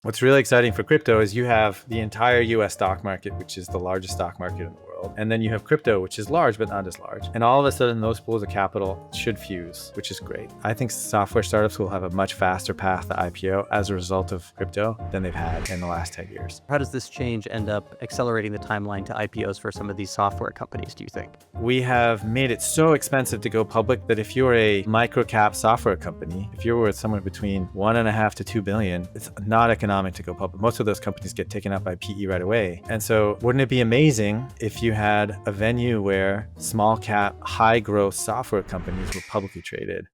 What's really exciting for crypto is you have the entire US stock market, which is the largest stock market in the world. And then you have crypto, which is large, but not as large. And all of a sudden, those pools of capital should fuse, which is great. I think software startups will have a much faster path to IPO as a result of crypto than they've had in the last 10 years. How does this change end up accelerating the timeline to IPOs for some of these software companies, do you think? We have made it so expensive to go public that if you're a micro-cap software company, if you're worth somewhere between 1.5 to 2 billion, it's not economic to go public. Most of those companies get taken up by PE right away. And so wouldn't it be amazing if you had a venue where small cap, high growth software companies were publicly traded?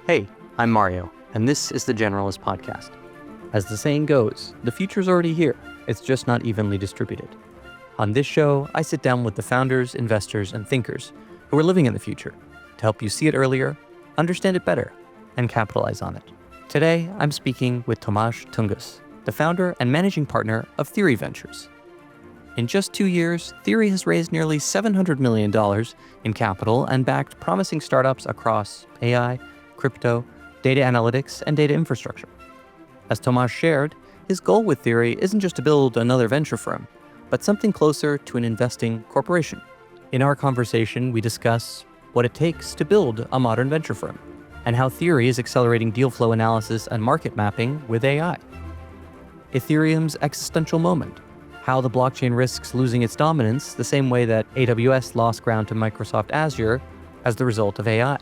Hey, I'm Mario, and this is the Generalist Podcast. As the saying goes, the future's already here. It's just not evenly distributed. On this show, I sit down with the founders, investors, and thinkers who are living in the future to help you see it earlier, understand it better, and capitalize on it. Today, I'm speaking with Tomasz Tunguz, the founder and managing partner of Theory Ventures. In just 2 years, Theory has raised nearly $700 million in capital and backed promising startups across AI, crypto, data analytics, and data infrastructure. As Tomasz shared, his goal with Theory isn't just to build another venture firm, but something closer to an investing corporation. In our conversation, we discuss what it takes to build a modern venture firm, and how Theory is accelerating deal flow analysis and market mapping with AI. Ethereum's existential moment, how the blockchain risks losing its dominance the same way that AWS lost ground to Microsoft Azure as the result of AI.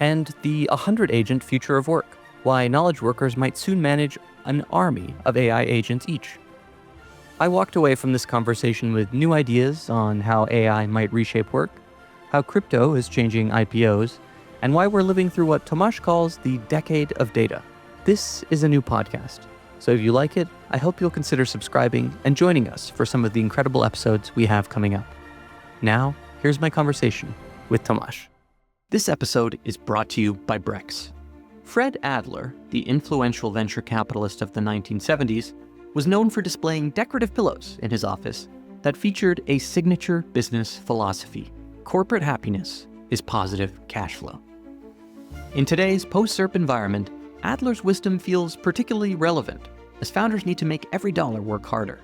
And the 100-agent future of work, why knowledge workers might soon manage an army of AI agents each. I walked away from this conversation with new ideas on how AI might reshape work, how crypto is changing IPOs, and why we're living through what Tomasz calls the decade of data. This is a new podcast, so if you like it, I hope you'll consider subscribing and joining us for some of the incredible episodes we have coming up. Now, here's my conversation with Tomasz. This episode is brought to you by Brex. Fred Adler, the influential venture capitalist of the 1970s, was known for displaying decorative pillows in his office that featured a signature business philosophy: corporate happiness is positive cash flow. In today's post-SERP environment, Adler's wisdom feels particularly relevant, as founders need to make every dollar work harder.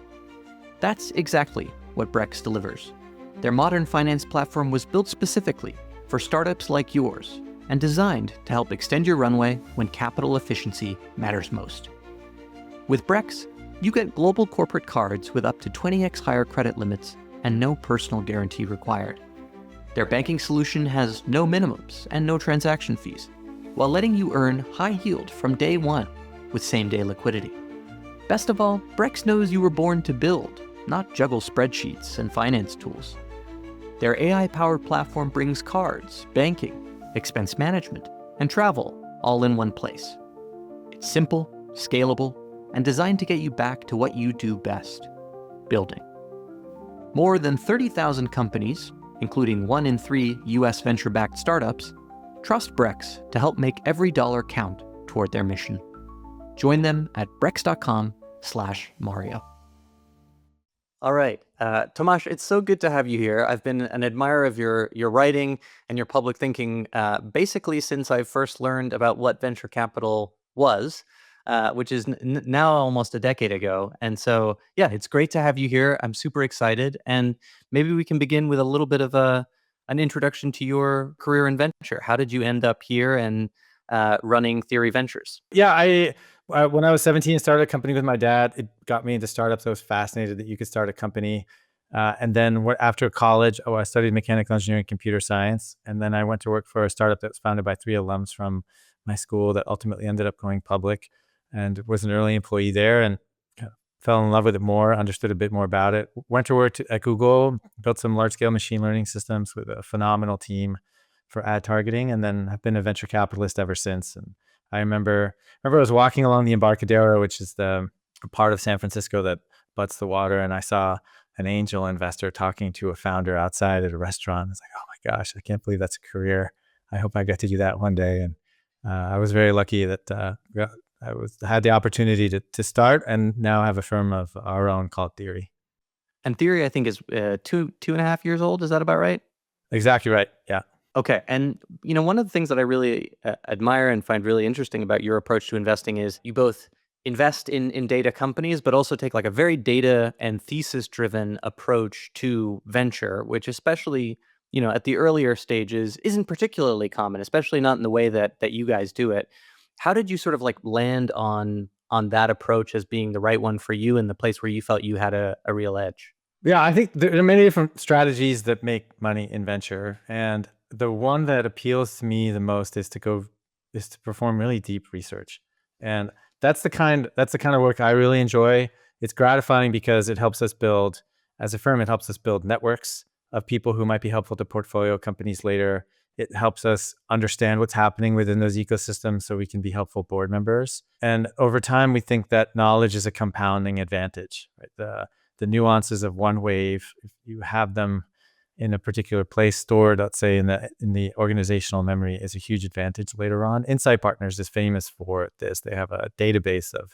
That's exactly what Brex delivers. Their modern finance platform was built specifically for startups like yours and designed to help extend your runway when capital efficiency matters most. With Brex, you get global corporate cards with up to 20x higher credit limits and no personal guarantee required. Their banking solution has no minimums and no transaction fees, while letting you earn high yield from day one with same-day liquidity. Best of all, Brex knows you were born to build, not juggle spreadsheets and finance tools. Their AI-powered platform brings cards, banking, expense management, and travel all in one place. It's simple, scalable, and designed to get you back to what you do best: building. More than 30,000 companies, including 1 in 3 US venture-backed startups, trust Brex to help make every dollar count toward their mission. Join them at brex.com/Mario. All right, Tomasz, it's so good to have you here. I've been an admirer of your writing and your public thinking basically since I first learned about what venture capital was, which is now almost a decade ago. And so, yeah, it's great to have you here. I'm super excited. And maybe we can begin with a little bit of an introduction to your career in venture. How did you end up here and running Theory Ventures? Yeah, I when I was 17, started a company with my dad. It got me into startups. I was fascinated that you could start a company. And then after college, I studied mechanical engineering and computer science. And then I went to work for a startup that was founded by 3 alums from my school that ultimately ended up going public, and was an early employee there and fell in love with it more, understood a bit more about it. Went to work at Google, built some large-scale machine learning systems with a phenomenal team for ad targeting, and then have been a venture capitalist ever since. And I remember I was walking along the Embarcadero, which is the part of San Francisco that butts the water, and I saw an angel investor talking to a founder outside at a restaurant. I was like, oh my gosh, I can't believe that's a career. I hope I get to do that one day. And I was very lucky that I had the opportunity to start and now have a firm of our own called Theory. And Theory, I think, is 2.5 years old. Is that about right? Exactly right. Yeah. Okay. And, one of the things that I really admire and find really interesting about your approach to investing is you both invest in data companies, but also take like a very data and thesis driven approach to venture, which especially, at the earlier stages isn't particularly common, especially not in the way that you guys do it. How did you sort of like land on that approach as being the right one for you and the place where you felt you had a real edge? Yeah, I think there are many different strategies that make money in venture, and the one that appeals to me the most is to perform really deep research, and that's the kind of work I really enjoy. It's gratifying because it helps us build, as a firm, it helps us build networks of people who might be helpful to portfolio companies later. It helps us understand what's happening within those ecosystems so we can be helpful board members. And over time, we think that knowledge is a compounding advantage, right? The nuances of one wave, if you have them in a particular place stored, let's say in the organizational memory, is a huge advantage later on. Insight Partners is famous for this. They have a database of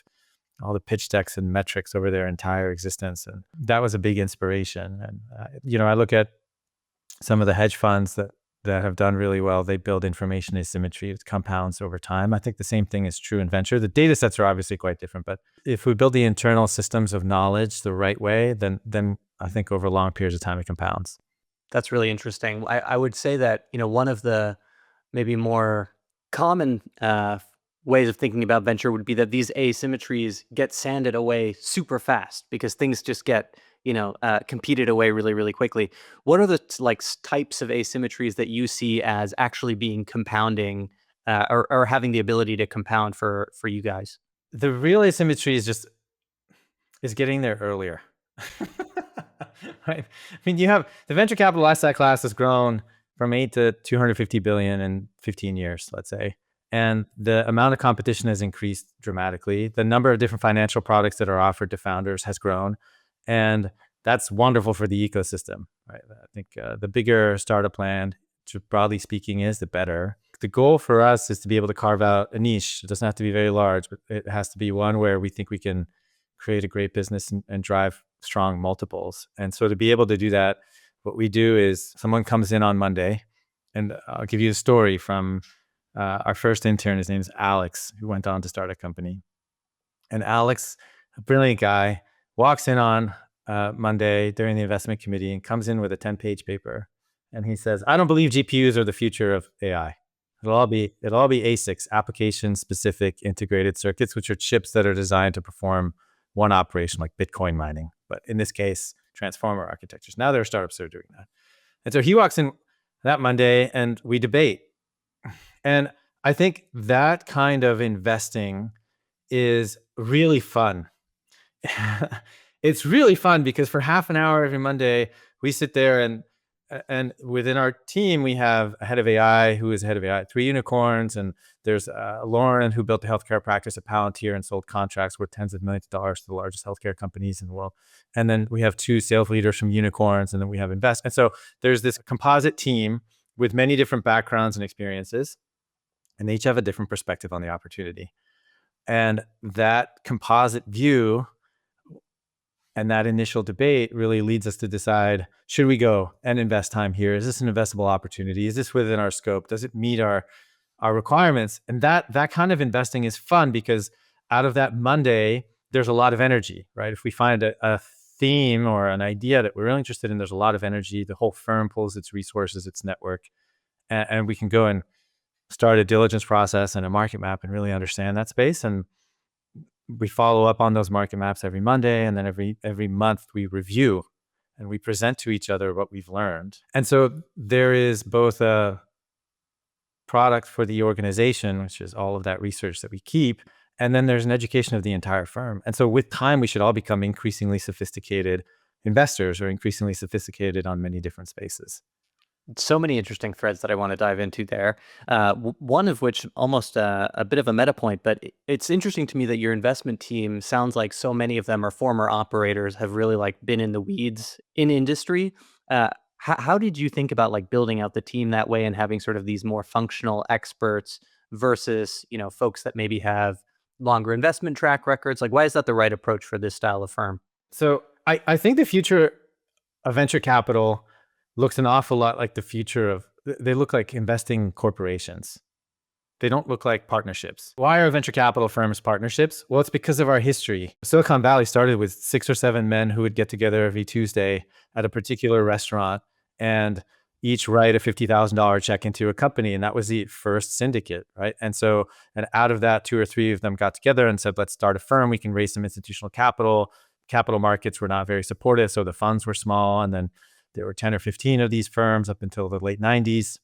all the pitch decks and metrics over their entire existence, and that was a big inspiration. And I look at some of the hedge funds that have done really well. They build information asymmetry. It compounds over time. I think the same thing is true in venture. The data sets are obviously quite different, but if we build the internal systems of knowledge the right way, then I think over long periods of time it compounds. That's really interesting. I would say that, one of the maybe more common ways of thinking about venture would be that these asymmetries get sanded away super fast because things just get, competed away really, really quickly. What are the types of asymmetries that you see as actually being compounding or having the ability to compound for you guys? The real asymmetry is getting there earlier. Right? I mean, you have the venture capital asset class has grown from 8 to 250 billion in 15 years, let's say. And the amount of competition has increased dramatically. The number of different financial products that are offered to founders has grown. And that's wonderful for the ecosystem, right? I think the bigger startup land, broadly speaking, is the better. The goal for us is to be able to carve out a niche. It doesn't have to be very large, but it has to be one where we think we can create a great business and drive strong multiples. And so to be able to do that, what we do is someone comes in on Monday, and I'll give you a story from our first intern. His name is Alex, who went on to start a company. And Alex, a brilliant guy, walks in on Monday during the investment committee and comes in with a 10-page paper. And he says, I don't believe GPUs are the future of AI. It'll all be ASICs, application specific integrated circuits, which are chips that are designed to perform one operation like Bitcoin mining. But in this case, transformer architectures. Now there are startups that are doing that. And so he walks in that Monday and we debate. And I think that kind of investing is really fun. It's really fun because for half an hour every Monday, we sit there and within our team, we have a head of AI who is head of AI at 3 unicorns. And there's Lauren, who built a healthcare practice at Palantir and sold contracts worth tens of millions of dollars to the largest healthcare companies in the world. And then we have 2 sales leaders from unicorns, and then we have invest. And so there's this composite team with many different backgrounds and experiences, and they each have a different perspective on the opportunity. And that composite view and that initial debate really leads us to decide, should we go and invest time here? Is this an investable opportunity? Is this within our scope? Does it meet our requirements? And that kind of investing is fun because out of that Monday, there's a lot of energy, right? If we find a theme or an idea that we're really interested in, there's a lot of energy. The whole firm pulls its resources, its network, and we can go and start a diligence process and a market map and really understand that space. And we follow up on those market maps every Monday, and then every month we review and we present to each other what we've learned. And so there is both a product for the organization, which is all of that research that we keep, and then there's an education of the entire firm. And so with time, we should all become increasingly sophisticated investors or increasingly sophisticated on many different spaces. So many interesting threads that I want to dive into there. One of which almost a bit of a meta point, but it's interesting to me that your investment team sounds like so many of them are former operators, have really like been in the weeds in industry. How did you think about like building out the team that way and having sort of these more functional experts versus, folks that maybe have longer investment track records? Like, why is that the right approach for this style of firm? So I think the future of venture capital looks an awful lot like the future of they look like investing corporations. They don't look like partnerships. Why are venture capital firms partnerships? Well, it's because of our history. Silicon Valley started with 6 or 7 men who would get together every Tuesday at a particular restaurant and each write a $50,000 check into a company. And that was the first syndicate, right? And out of that, 2 or 3 of them got together and said, let's start a firm. We can raise some institutional capital. Capital markets were not very supportive, so the funds were small. And then there were 10 or 15 of these firms up until the late 90s.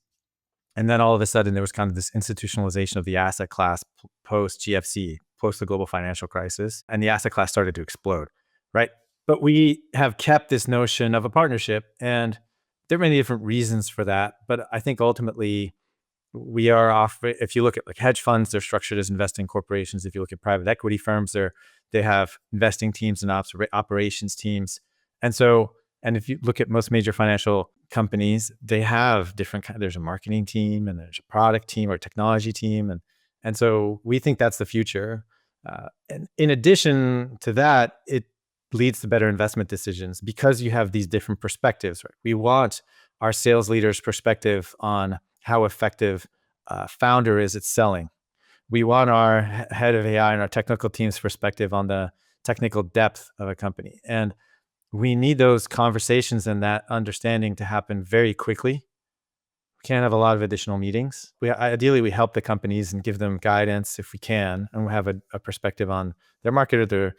And then all of a sudden, there was kind of this institutionalization of the asset class post GFC, post the global financial crisis, and the asset class started to explode, right? But we have kept this notion of a partnership, and there are many different reasons for that. But I think ultimately, we are off. If you look at like hedge funds, they're structured as investing corporations. If you look at private equity firms, they have investing teams and operations teams. And if you look at most major financial companies, they have different kind. There's a marketing team and there's a product team or technology team, and so we think that's the future. And in addition to that, it leads to better investment decisions because you have these different perspectives. Right? We want our sales leaders' perspective on how effective a founder is at selling. We want our head of AI and our technical team's perspective on the technical depth of a company, and we need those conversations and that understanding to happen very quickly. We can't have a lot of additional meetings. Ideally, we help the companies and give them guidance if we can, and we have a perspective on their market or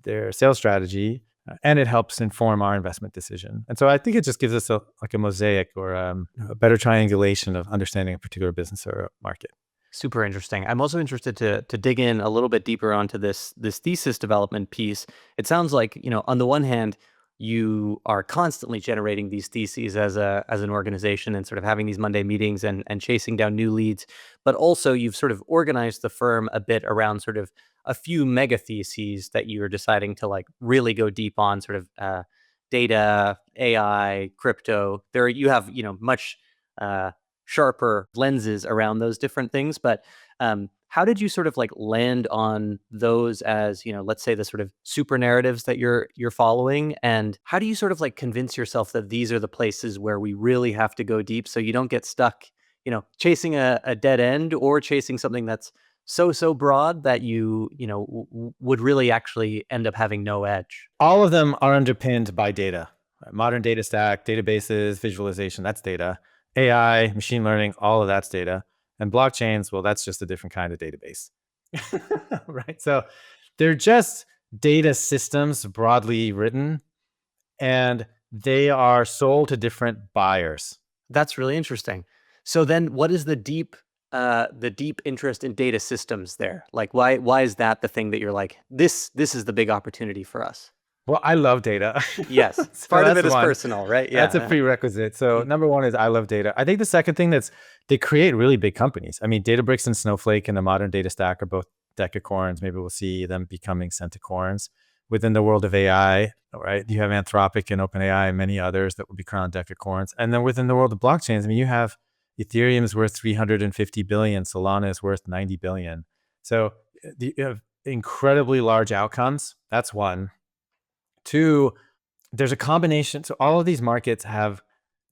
their sales strategy, and it helps inform our investment decision. And so I think it just gives us a mosaic or a better triangulation of understanding a particular business or market. Super interesting. I'm also interested to dig in a little bit deeper onto this thesis development piece. It sounds like, on the one hand, you are constantly generating these theses as an organization and sort of having these Monday meetings and chasing down new leads, but also you've sort of organized the firm a bit around sort of a few mega theses that you're deciding to like really go deep on, sort of data, AI, crypto. You have much sharper lenses around those different things, but how did you sort of like land on those as, let's say the sort of super narratives that you're following? And how do you sort of like convince yourself that these are the places where we really have to go deep so you don't get stuck, chasing a dead end or chasing something that's so broad that you would really actually end up having no edge? All of them are underpinned by data. Right? Modern data stack, databases, visualization, that's data. AI, machine learning, all of that's data. And blockchains, well, that's just a different kind of database. Right? So they're just data systems broadly written, and they are sold to different buyers. That's really interesting. So then what is the deep interest in data systems there? Like why is that the thing that you're like, this is the big opportunity for us? Well, I love data. Yes. So Part of that's it is one. personal, right? Yeah. That's a prerequisite. So number one is I love data. I think the second thing they create really big companies. I mean, Databricks and Snowflake and the modern data stack are both decacorns. Maybe we'll see them becoming centacorns. Within the world of AI, right? You have Anthropic and OpenAI and many others that will be crowned decacorns. And then within the world of blockchains, I mean, you have Ethereum is worth 350 billion. Solana is worth 90 billion. So you have incredibly large outcomes. That's one. Two, there's a combination. So all of these markets have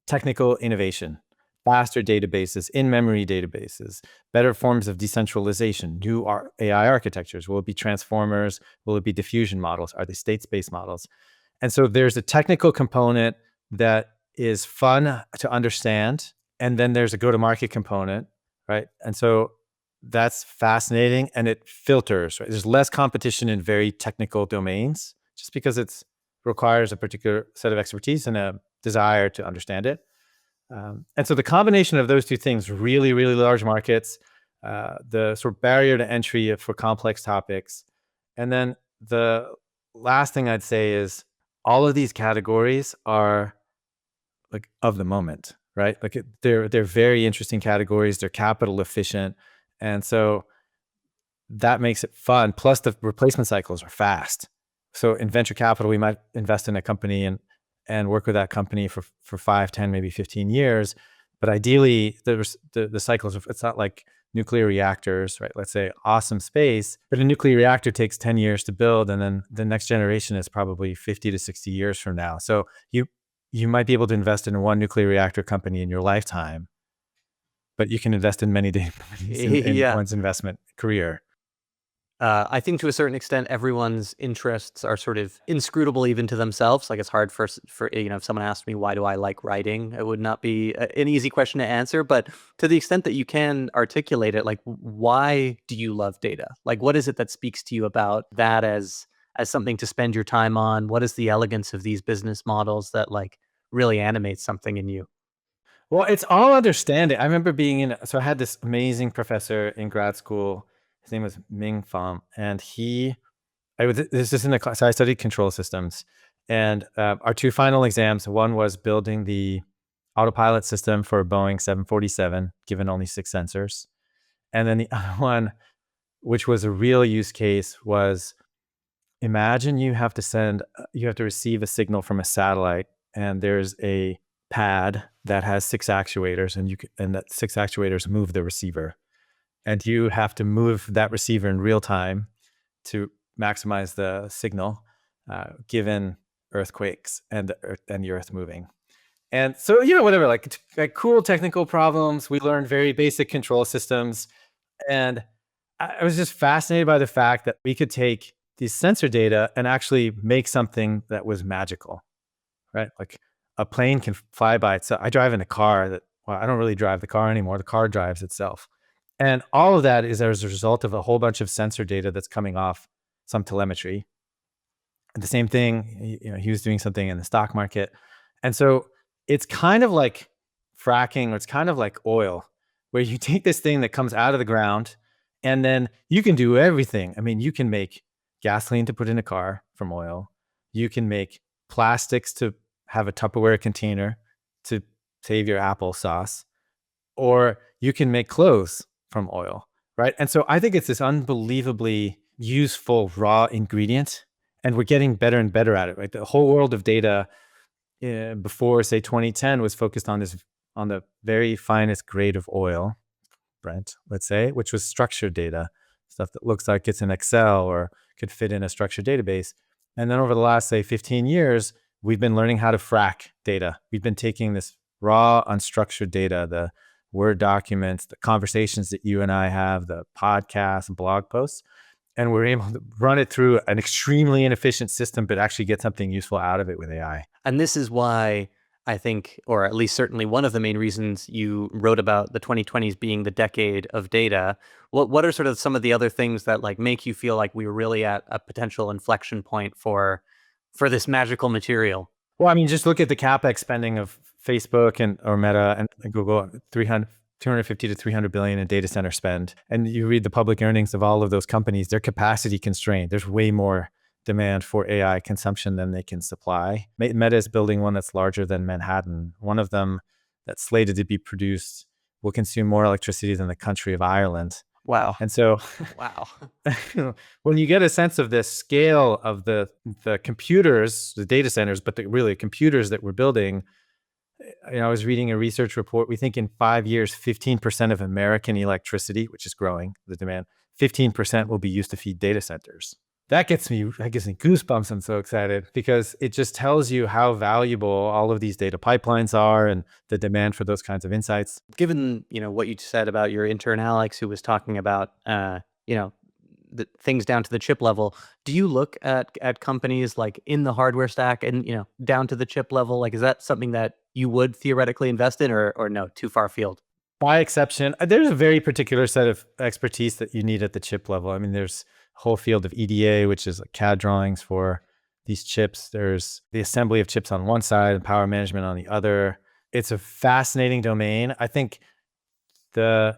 technical innovation, faster databases, in-memory databases, better forms of decentralization, new AI architectures. Will it be transformers? Will it be diffusion models? Are they state-space models? And so there's a technical component that is fun to understand. And then there's a go-to-market component, right? And so that's fascinating, and it filters, right? There's less competition in very technical domains just because it requires a particular set of expertise and a desire to understand it. And so the combination of those two things, really, really large markets, the sort of barrier to entry for complex topics. And then the last thing I'd say is all of these categories are like of the moment, right? Like they're very interesting categories. They're capital efficient. And so that makes it fun. Plus the replacement cycles are fast. So in venture capital, we might invest in a company and work with that company for 5, 10, maybe 15 years. But ideally, the cycles of, it's not like nuclear reactors, right? Let's say awesome space, but a nuclear reactor takes 10 years to build, and then the next generation is probably 50 to 60 years from now. So you might be able to invest in one nuclear reactor company in your lifetime, but you can invest in many data companies in Yeah. one's investment career. I think to a certain extent, everyone's interests are sort of inscrutable even to themselves. Like it's hard for if someone asked me why do I like writing, it would not be an easy question to answer. But to the extent that you can articulate it, like why do you love data? Like what is it that speaks to you about that as something to spend your time on? What is the elegance of these business models that like really animates something in you? Well, it's all understanding. I remember so I had this amazing professor in grad school. His name was Ming Pham, and this is in the class. So I studied control systems, and our two final exams. One was building the autopilot system for a Boeing 747, given only 6 sensors, and then the other one, which was a real use case, was imagine you have to receive a signal from a satellite, and there's a pad that has 6 actuators, and that 6 actuators move the receiver, and you have to move that receiver in real time to maximize the signal, given earthquakes and the earth moving. And so, whatever, like cool technical problems. We learned very basic control systems, and I was just fascinated by the fact that we could take these sensor data and actually make something that was magical, right? Like a plane can fly by itself. I drive in a car I don't really drive the car anymore. The car drives itself. And all of that is as a result of a whole bunch of sensor data that's coming off some telemetry. And the same thing, he was doing something in the stock market. And so it's kind of like fracking, or it's kind of like oil, where you take this thing that comes out of the ground and then you can do everything. I mean, you can make gasoline to put in a car from oil. You can make plastics to have a Tupperware container to save your applesauce, or you can make clothes from oil, right? And so I think it's this unbelievably useful raw ingredient, and we're getting better and better at it, right? The whole world of data before, say, 2010 was focused on the very finest grade of oil, Brent, let's say, which was structured data, stuff that looks like it's in Excel or could fit in a structured database. And then over the last, say, 15 years, we've been learning how to frack data. We've been taking this raw, unstructured data, the Word documents, the conversations that you and I have, the podcasts and blog posts, and we're able to run it through an extremely inefficient system, but actually get something useful out of it with AI. And this is why I think, or at least certainly one of the main reasons you wrote about the 2020s being the decade of data. What are sort of some of the other things that like make you feel like we were really at a potential inflection point for this magical material? Well, I mean, just look at the CapEx spending of Facebook or Meta and Google, 250 to 300 billion in data center spend. And you read the public earnings of all of those companies, they're capacity constrained. There's way more demand for AI consumption than they can supply. Meta is building one that's larger than Manhattan. One of them that's slated to be produced will consume more electricity than the country of Ireland. Wow. And so Wow. when you get a sense of the scale of the computers, the data centers, but really computers that we're building, I was reading a research report. We think in 5 years, 15% of American electricity, which is growing, the demand, 15% will be used to feed data centers. That gives me goosebumps. I'm so excited because it just tells you how valuable all of these data pipelines are and the demand for those kinds of insights. Given, what you said about your intern, Alex, who was talking about, the things down to the chip level, do you look at companies like in the hardware stack and, down to the chip level? Like, is that something that you would theoretically invest in or no, too far afield? By exception, there's a very particular set of expertise that you need at the chip level. I mean, there's a whole field of EDA, which is like CAD drawings for these chips. There's the assembly of chips on one side and power management on the other. It's a fascinating domain. I think the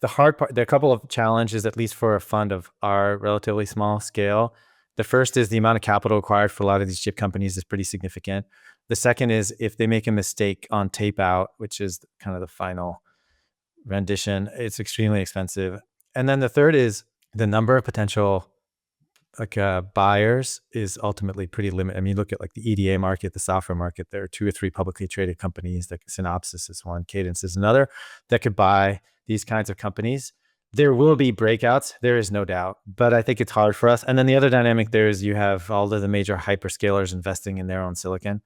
hard part, there are a couple of challenges, at least for a fund of our relatively small scale. The first is the amount of capital required for a lot of these chip companies is pretty significant. The second is if they make a mistake on tape out, which is kind of the final rendition, it's extremely expensive. And then the third is the number of potential buyers is ultimately pretty limited. I mean, look at like the EDA market, the software market. There are 2 or 3 publicly traded companies. That Synopsys is one, Cadence is another, that could buy these kinds of companies. There will be breakouts, there is no doubt, but I think it's hard for us. And then the other dynamic there is you have all of the major hyperscalers investing in their own silicon.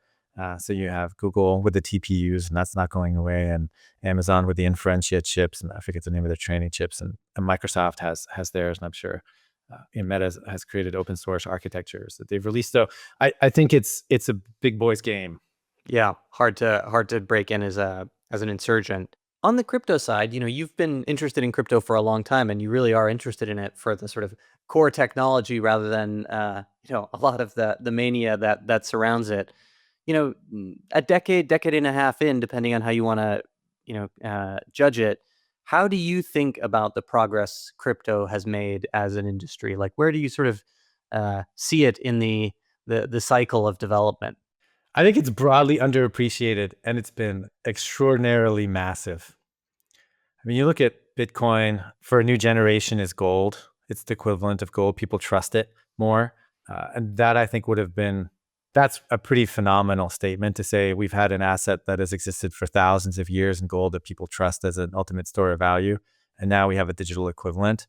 So you have Google with the TPUs, and that's not going away, and Amazon with the inference chips, and I forget the name of their training chips, and Microsoft has theirs, and I'm sure Meta has created open source architectures that they've released. So I think it's a big boys game. Yeah, hard to break in as an insurgent. On the crypto side, you've been interested in crypto for a long time, and you really are interested in it for the sort of core technology rather than a lot of the mania that surrounds it. A decade and a half in, depending on how you want to judge it. How do you think about the progress crypto has made as an industry? Like, where do you sort of see it in the cycle of development? I think it's broadly underappreciated, and it's been extraordinarily massive. I mean, you look at Bitcoin for a new generation is gold. It's the equivalent of gold. People trust it more. And that I think that's a pretty phenomenal statement to say we've had an asset that has existed for thousands of years in gold that people trust as an ultimate store of value. And now we have a digital equivalent.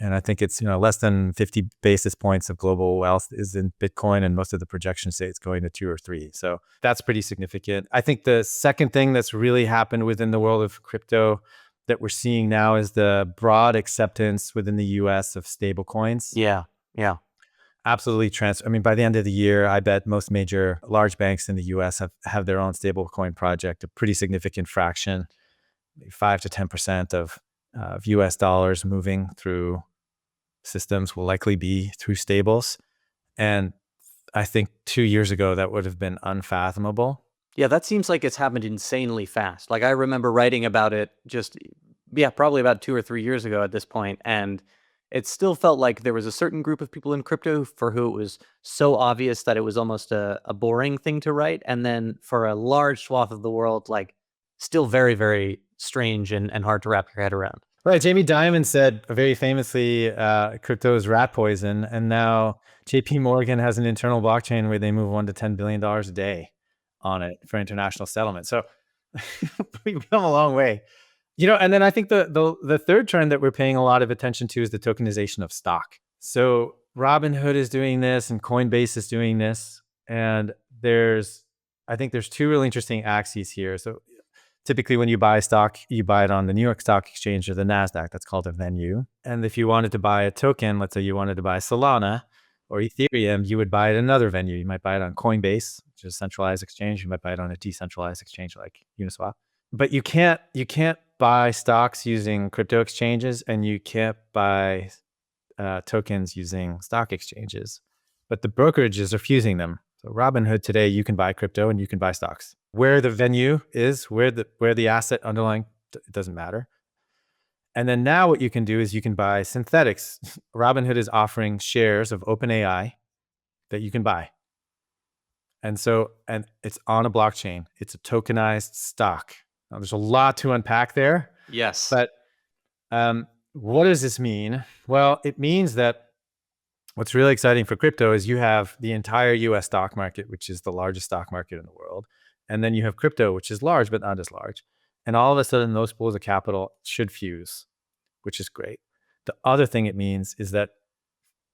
And I think it's, less than 50 basis points of global wealth is in Bitcoin, and most of the projections say it's going to 2 or 3. So that's pretty significant. I think the second thing that's really happened within the world of crypto that we're seeing now is the broad acceptance within the US of stable coins. Yeah, yeah. Absolutely I mean, by the end of the year, I bet most major large banks in the US have their own stable coin project, a pretty significant fraction, 5 to 10% of US dollars moving through systems will likely be through stables. And I think 2 years ago, that would have been unfathomable. Yeah, that seems like it's happened insanely fast. Like, I remember writing about it probably about 2 or 3 years ago at this point, and it still felt like there was a certain group of people in crypto for who it was so obvious that it was almost a boring thing to write, and then for a large swath of the world, like, still very, very strange and hard to wrap your head around. Right. Jamie Dimon said very famously, crypto is rat poison. And now JP Morgan has an internal blockchain where they move $1 to $10 billion a day on it for international settlement. So we've come a long way. And then I think the third trend that we're paying a lot of attention to is the tokenization of stock. So Robinhood is doing this and Coinbase is doing this. And I think there's two really interesting axes here. So typically when you buy stock, you buy it on the New York Stock Exchange or the NASDAQ. That's called a venue. And if you wanted to buy a token, let's say you wanted to buy Solana or Ethereum, you would buy it at another venue. You might buy it on Coinbase, which is a centralized exchange. You might buy it on a decentralized exchange like Uniswap. But you can't buy stocks using crypto exchanges, and you can't buy tokens using stock exchanges. But the brokerages are fusing them. So Robinhood today, you can buy crypto and you can buy stocks. Where the venue is, where the asset underlying, it doesn't matter. And then now what you can do is you can buy synthetics. Robinhood is offering shares of OpenAI that you can buy. And it's on a blockchain. It's a tokenized stock. Now, there's a lot to unpack there. Yes. But what does this mean? Well, it means that what's really exciting for crypto is you have the entire US stock market, which is the largest stock market in the world. And then you have crypto, which is large, but not as large. And all of a sudden, those pools of capital should fuse, which is great. The other thing it means is that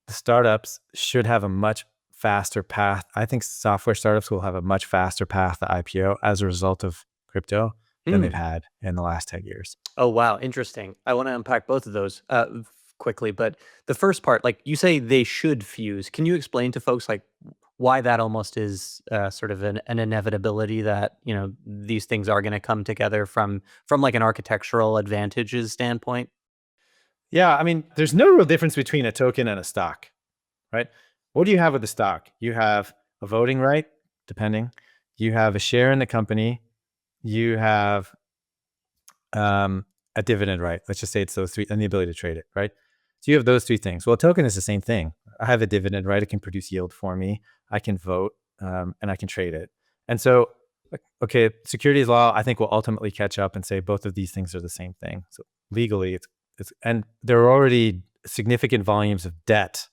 the startups should have a much faster path. I think software startups will have a much faster path to IPO as a result of crypto than they've had in the last 10 years. Oh, wow. Interesting. I want to unpack both of those quickly. But the first part, like you say, they should fuse. Can you explain to folks like why that almost is sort of an inevitability that, these things are going to come together from like an architectural advantages standpoint? Yeah, I mean, there's no real difference between a token and a stock, right? What do you have with the stock? You have a voting right, depending. You have a share in the company. You have a dividend right. Let's just say it's those three, and the ability to trade it, right? So you have those three things. Well, a token is the same thing. I have a dividend right. It can produce yield for me. I can vote, and I can trade it. And so, okay, securities law, I think will ultimately catch up and say both of these things are the same thing. So legally, and there are already significant volumes of debt,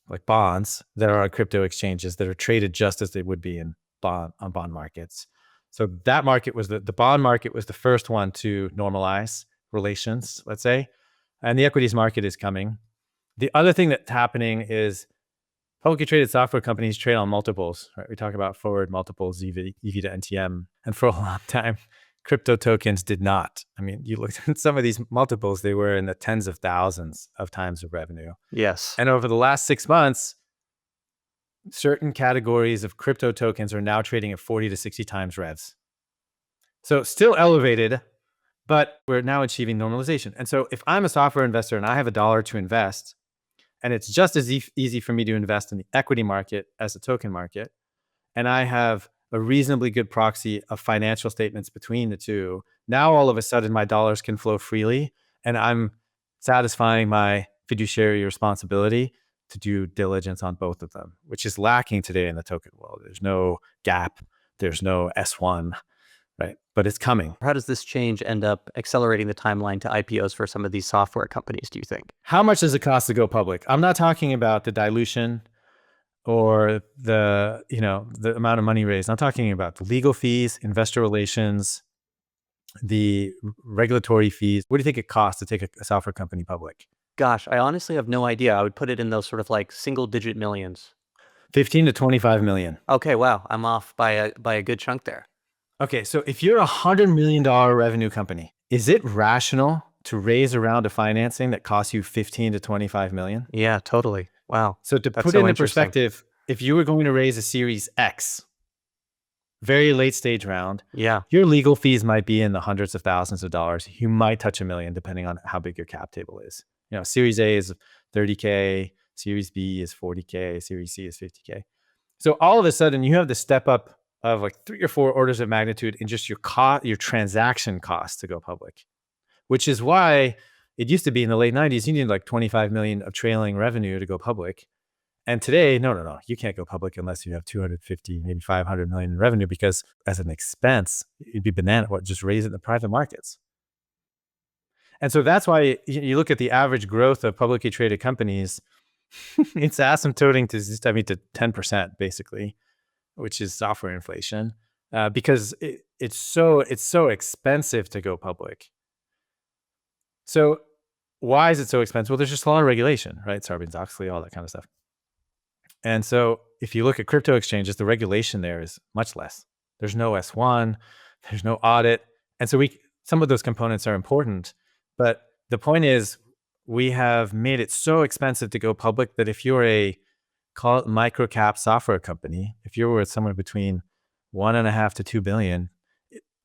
like bonds, that are on crypto exchanges that are traded just as they would be on bond markets. So that market was the bond market was the first one to normalize relations, let's say, and the equities market is coming. The other thing that's happening is Publicly traded software companies trade on multiples, right? We talk about forward multiples, EV to NTM. And for a long time, crypto tokens did not. I mean, you looked at some of these multiples, they were in the tens of thousands of times of revenue. Yes. And over the last 6 months, certain categories of crypto tokens are now trading at 40 to 60 times revs. So still elevated, but we're now achieving normalization. And so if I'm a software investor and I have $1 to invest, and it's just as easy for me to invest in the equity market as the token market, and I have a reasonably good proxy of financial statements between the two, now all of a sudden my dollars can flow freely, and I'm satisfying my fiduciary responsibility to do diligence on both of them, which is lacking today in the token world. There's no gap, there's no S1, right? But it's coming. How does this change end up accelerating the timeline to IPOs for some of these software companies, do you think? How much does it cost to go public? I'm not talking about the dilution or the amount of money raised. I'm talking about the legal fees, investor relations, the regulatory fees. What do you think it costs to take a software company public? Gosh, I honestly have no idea. I would put it in those sort of like single digit millions. 15 to 25 million. Okay, wow, I'm off by a good chunk there. Okay, so if you're $100 million revenue company, is it rational to raise a round of financing that costs you 15 to 25 million? Yeah, totally. Wow. So to That's put so it in interesting. perspective, if you were going to raise a Series X, very late stage round, Yeah. your legal fees might be in the hundreds of thousands of dollars. You might touch $1 million depending on how big your cap table is. Series A is 30K, Series B is 40K, Series C is 50K. So all of a sudden you have the step up of like 3 or 4 orders of magnitude in just your transaction cost to go public, which is why it used to be in the late 90s, you needed like 25 million of trailing revenue to go public. And today, no, you can't go public unless you have 250, maybe 500 million in revenue, because as an expense, it'd be banana, just raise it in the private markets. And so that's why you look at the average growth of publicly traded companies, it's asymptoting to just, to 10% basically, which is software inflation, because it's so expensive to go public. So why is it so expensive? Well, there's just a lot of regulation, right? Sarbanes-Oxley, all that kind of stuff. And so if you look at crypto exchanges, the regulation there is much less. There's no S1, there's no audit. And so some of those components are important, but the point is we have made it so expensive to go public that if you're call it micro cap software company, if you're worth somewhere between 1.5 to 2 billion,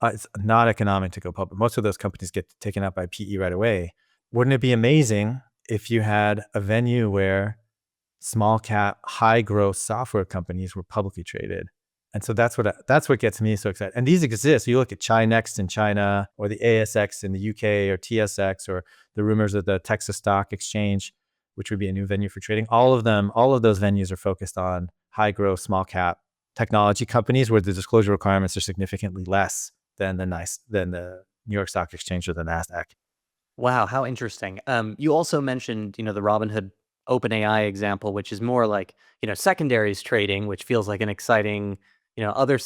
it's not economic to go public. Most of those companies get taken up by PE right away. Wouldn't it be amazing if you had a venue where small cap, high growth software companies were publicly traded? And so that's what gets me so excited. And these exist. You look at Chinext in China, or the ASX in the UK, or TSX, or the rumors of the Texas Stock Exchange, which would be a new venue for trading. All of those venues are focused on high growth, small cap technology companies where the disclosure requirements are significantly less than the New York Stock Exchange or the NASDAQ. Wow, how interesting. You also mentioned, the Robinhood OpenAI example, which is more like, secondaries trading, which feels like an exciting, other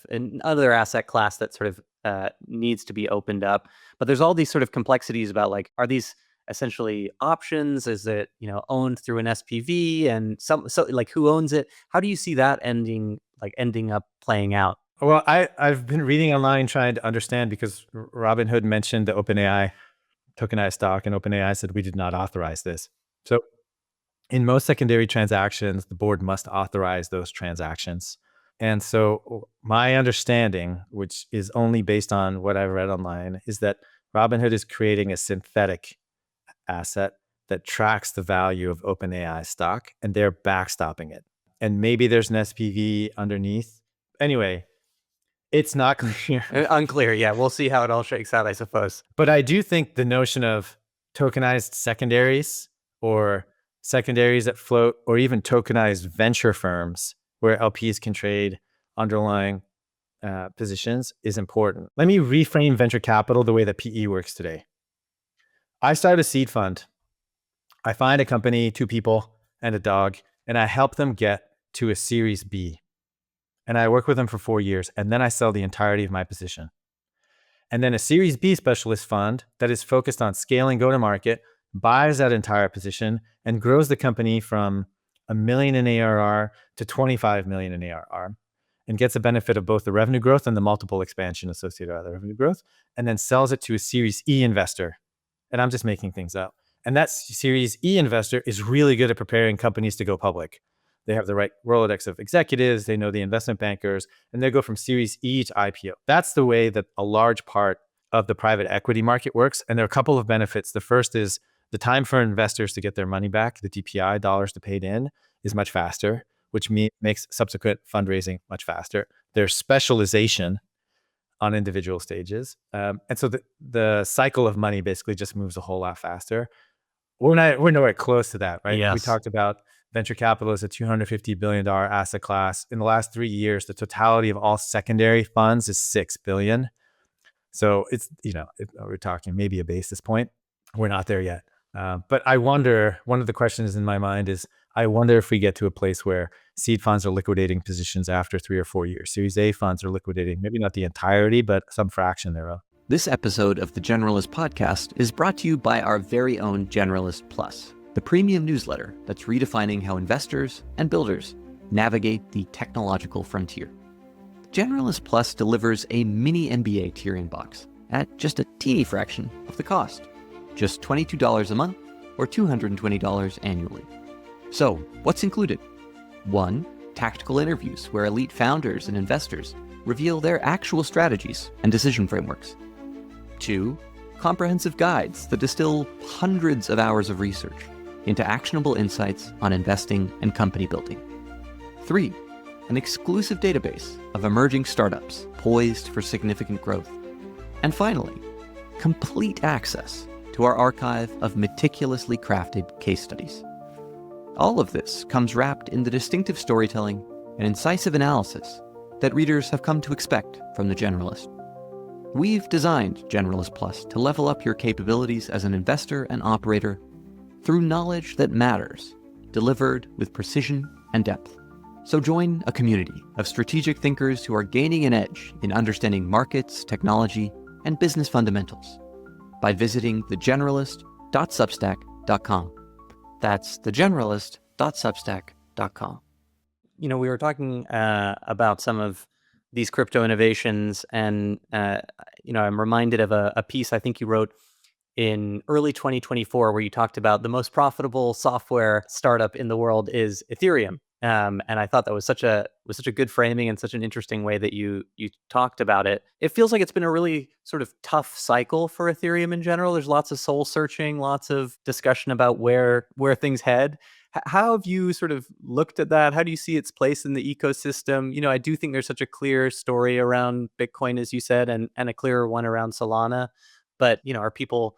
another asset class that sort of needs to be opened up. But there's all these sort of complexities about like, are these essentially options? Is it, owned through an SPV, and so like who owns it? How do you see that ending up playing out? Well, I've been reading online trying to understand, because Robinhood mentioned the OpenAI tokenized stock, and OpenAI said we did not authorize this. So in most secondary transactions, the board must authorize those transactions. And so my understanding, which is only based on what I've read online, is that Robinhood is creating a synthetic asset that tracks the value of OpenAI stock, and they're backstopping it. And maybe there's an SPV underneath. Anyway, it's not clear. Unclear. Yeah, we'll see how it all shakes out, I suppose. But I do think the notion of tokenized secondaries, or secondaries that float, or even tokenized venture firms where LPs can trade underlying positions, is important. Let me reframe venture capital the way that PE works today. I start a seed fund. I find a company, 2 people and a dog, and I help them get to a Series B. And I work with them for 4 years, and then I sell the entirety of my position. And then a Series B specialist fund that is focused on scaling go-to-market buys that entire position and grows the company from $1 million in ARR to $25 million in ARR, and gets a benefit of both the revenue growth and the multiple expansion associated with the revenue growth, and then sells it to a Series E investor. And I'm just making things up. And that Series E investor is really good at preparing companies to go public. They have the right Rolodex of executives, they know the investment bankers, and they go from Series E to IPO. That's the way that a large part of the private equity market works. And there are a couple of benefits. The first is the time for investors to get their money back, the DPI, dollars to paid in, is much faster, which makes subsequent fundraising much faster. There's specialization on individual stages. And so the cycle of money basically just moves a whole lot faster. We're nowhere close to that, right? Yes. We talked about venture capital is a $250 billion asset class. In the last 3 years, the totality of all secondary funds is $6 billion. So it's, we're talking maybe a basis point. We're not there yet. But I wonder, one of the questions in my mind is, I wonder if we get to a place where seed funds are liquidating positions after 3 or 4 years. Series A funds are liquidating, maybe not the entirety, but some fraction thereof. This episode of the Generalist Podcast is brought to you by our very own Generalist Plus, the premium newsletter that's redefining how investors and builders navigate the technological frontier. Generalist Plus delivers a mini MBA to your inbox at just a teeny fraction of the cost, just $22 a month or $220 annually. So, what's included? 1, tactical interviews where elite founders and investors reveal their actual strategies and decision frameworks. 2, comprehensive guides that distill hundreds of hours of research into actionable insights on investing and company building. 3, an exclusive database of emerging startups poised for significant growth. And finally, complete access to our archive of meticulously crafted case studies. All of this comes wrapped in the distinctive storytelling and incisive analysis that readers have come to expect from the Generalist. We've designed Generalist Plus to level up your capabilities as an investor and operator through knowledge that matters, delivered with precision and depth. So join a community of strategic thinkers who are gaining an edge in understanding markets, technology, and business fundamentals by visiting thegeneralist.substack.com. That's thegeneralist.substack.com. We were talking about some of these crypto innovations, and I'm reminded of a piece I think you wrote in early 2024 where you talked about the most profitable software startup in the world is Ethereum. And I thought that was such a good framing and such an interesting way that you talked about it. It feels like it's been a really sort of tough cycle for Ethereum in general. There's lots of soul searching, lots of discussion about where things head. How have you sort of looked at that? How do you see its place in the ecosystem? I do think there's such a clear story around Bitcoin, as you said, and a clearer one around Solana. But are people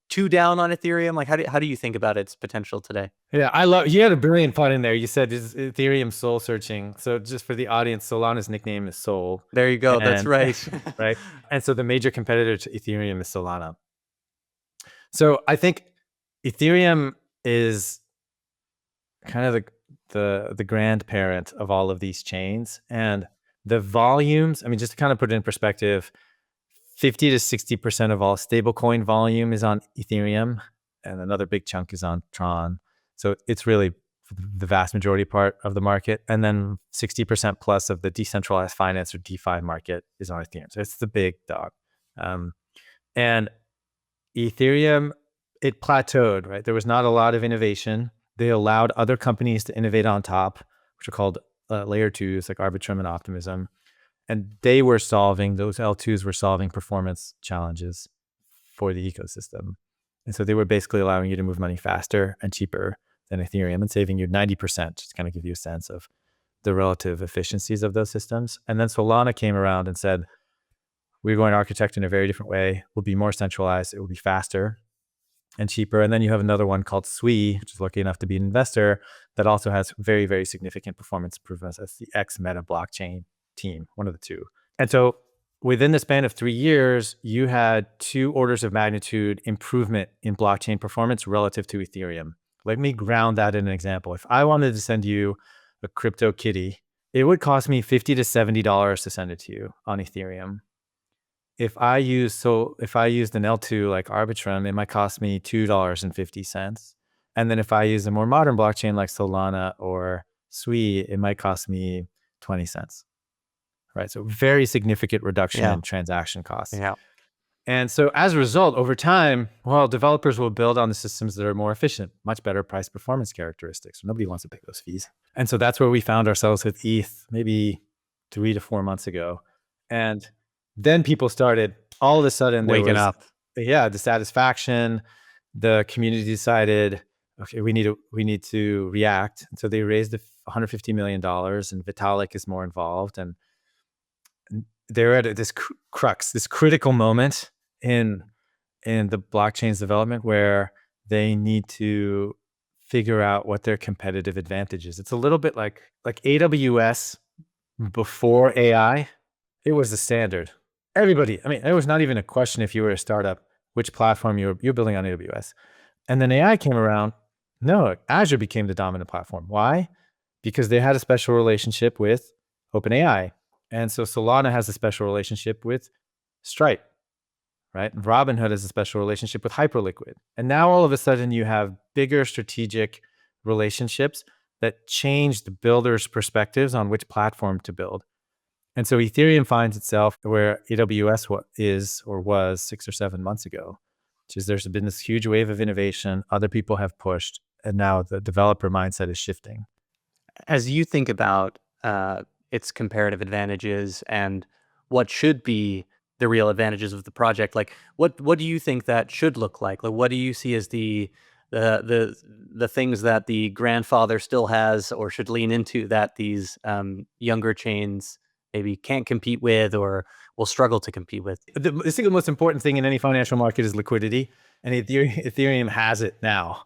too down on Ethereum? Like, how do you think about its potential today? Yeah, you had a brilliant point in there. You said is Ethereum soul searching. So just for the audience, Solana's nickname is Soul. There you go. That's right. Right. And so the major competitor to Ethereum is Solana. So I think Ethereum is kind of the grandparent of all of these chains, and the volumes. I mean, just to kind of put it in perspective, 50 to 60% of all stablecoin volume is on Ethereum, and another big chunk is on Tron. So it's really the vast majority part of the market. And then 60% plus of the decentralized finance or DeFi market is on Ethereum. So it's the big dog. And Ethereum, it plateaued, right? There was not a lot of innovation. They allowed other companies to innovate on top, which are called layer twos like Arbitrum and Optimism. And those L2s were solving performance challenges for the ecosystem. And so they were basically allowing you to move money faster and cheaper than Ethereum and saving you 90%, just to kind of give you a sense of the relative efficiencies of those systems. And then Solana came around and said, we're going to architect in a very different way. We'll be more centralized. It will be faster and cheaper. And then you have another one called Sui, which is lucky enough to be an investor, that also has very, very significant performance improvements. That's the X-Meta blockchain team, one of the two. And so within the span of 3 years, you had 2 orders of magnitude improvement in blockchain performance relative to Ethereum. Let me ground that in an example. If I wanted to send you a crypto kitty, it would cost me $50 to $70 to send it to you on Ethereum. If I used an L2 like Arbitrum, it might cost me $2.50. And then if I use a more modern blockchain like Solana or Sui, it might cost me 20 cents, right? So very significant reduction in transaction costs. Yeah. And so as a result, over time, well, developers will build on the systems that are more efficient, much better price performance characteristics. Nobody wants to pay those fees. And so that's where we found ourselves with ETH maybe 3 to 4 months ago. And then people started, all of a sudden, there Waking was, up. yeah, dissatisfaction. The community decided, okay, we need to react. And so they raised $150 million, and Vitalik is more involved. And they're at this crux, this critical moment in the blockchain's development where they need to figure out what their competitive advantage is. It's a little bit like AWS before AI. It was the standard. Everybody, I mean, it was not even a question if you were a startup, which platform you're building on AWS. And then AI came around. No, Azure became the dominant platform. Why? Because they had a special relationship with OpenAI. And so Solana has a special relationship with Stripe, right? Robinhood has a special relationship with Hyperliquid. And now all of a sudden you have bigger strategic relationships that change the builders' perspectives on which platform to build. And so Ethereum finds itself where AWS is or was 6 or 7 months ago, which is there's been this huge wave of innovation. Other people have pushed, and now the developer mindset is shifting. As you think about its comparative advantages and what should be the real advantages of the project, like what do you think that should look like? Like what do you see as the things that the grandfather still has or should lean into that these younger chains maybe can't compete with or will struggle to compete with? The single most important thing in any financial market is liquidity, and Ethereum has it now,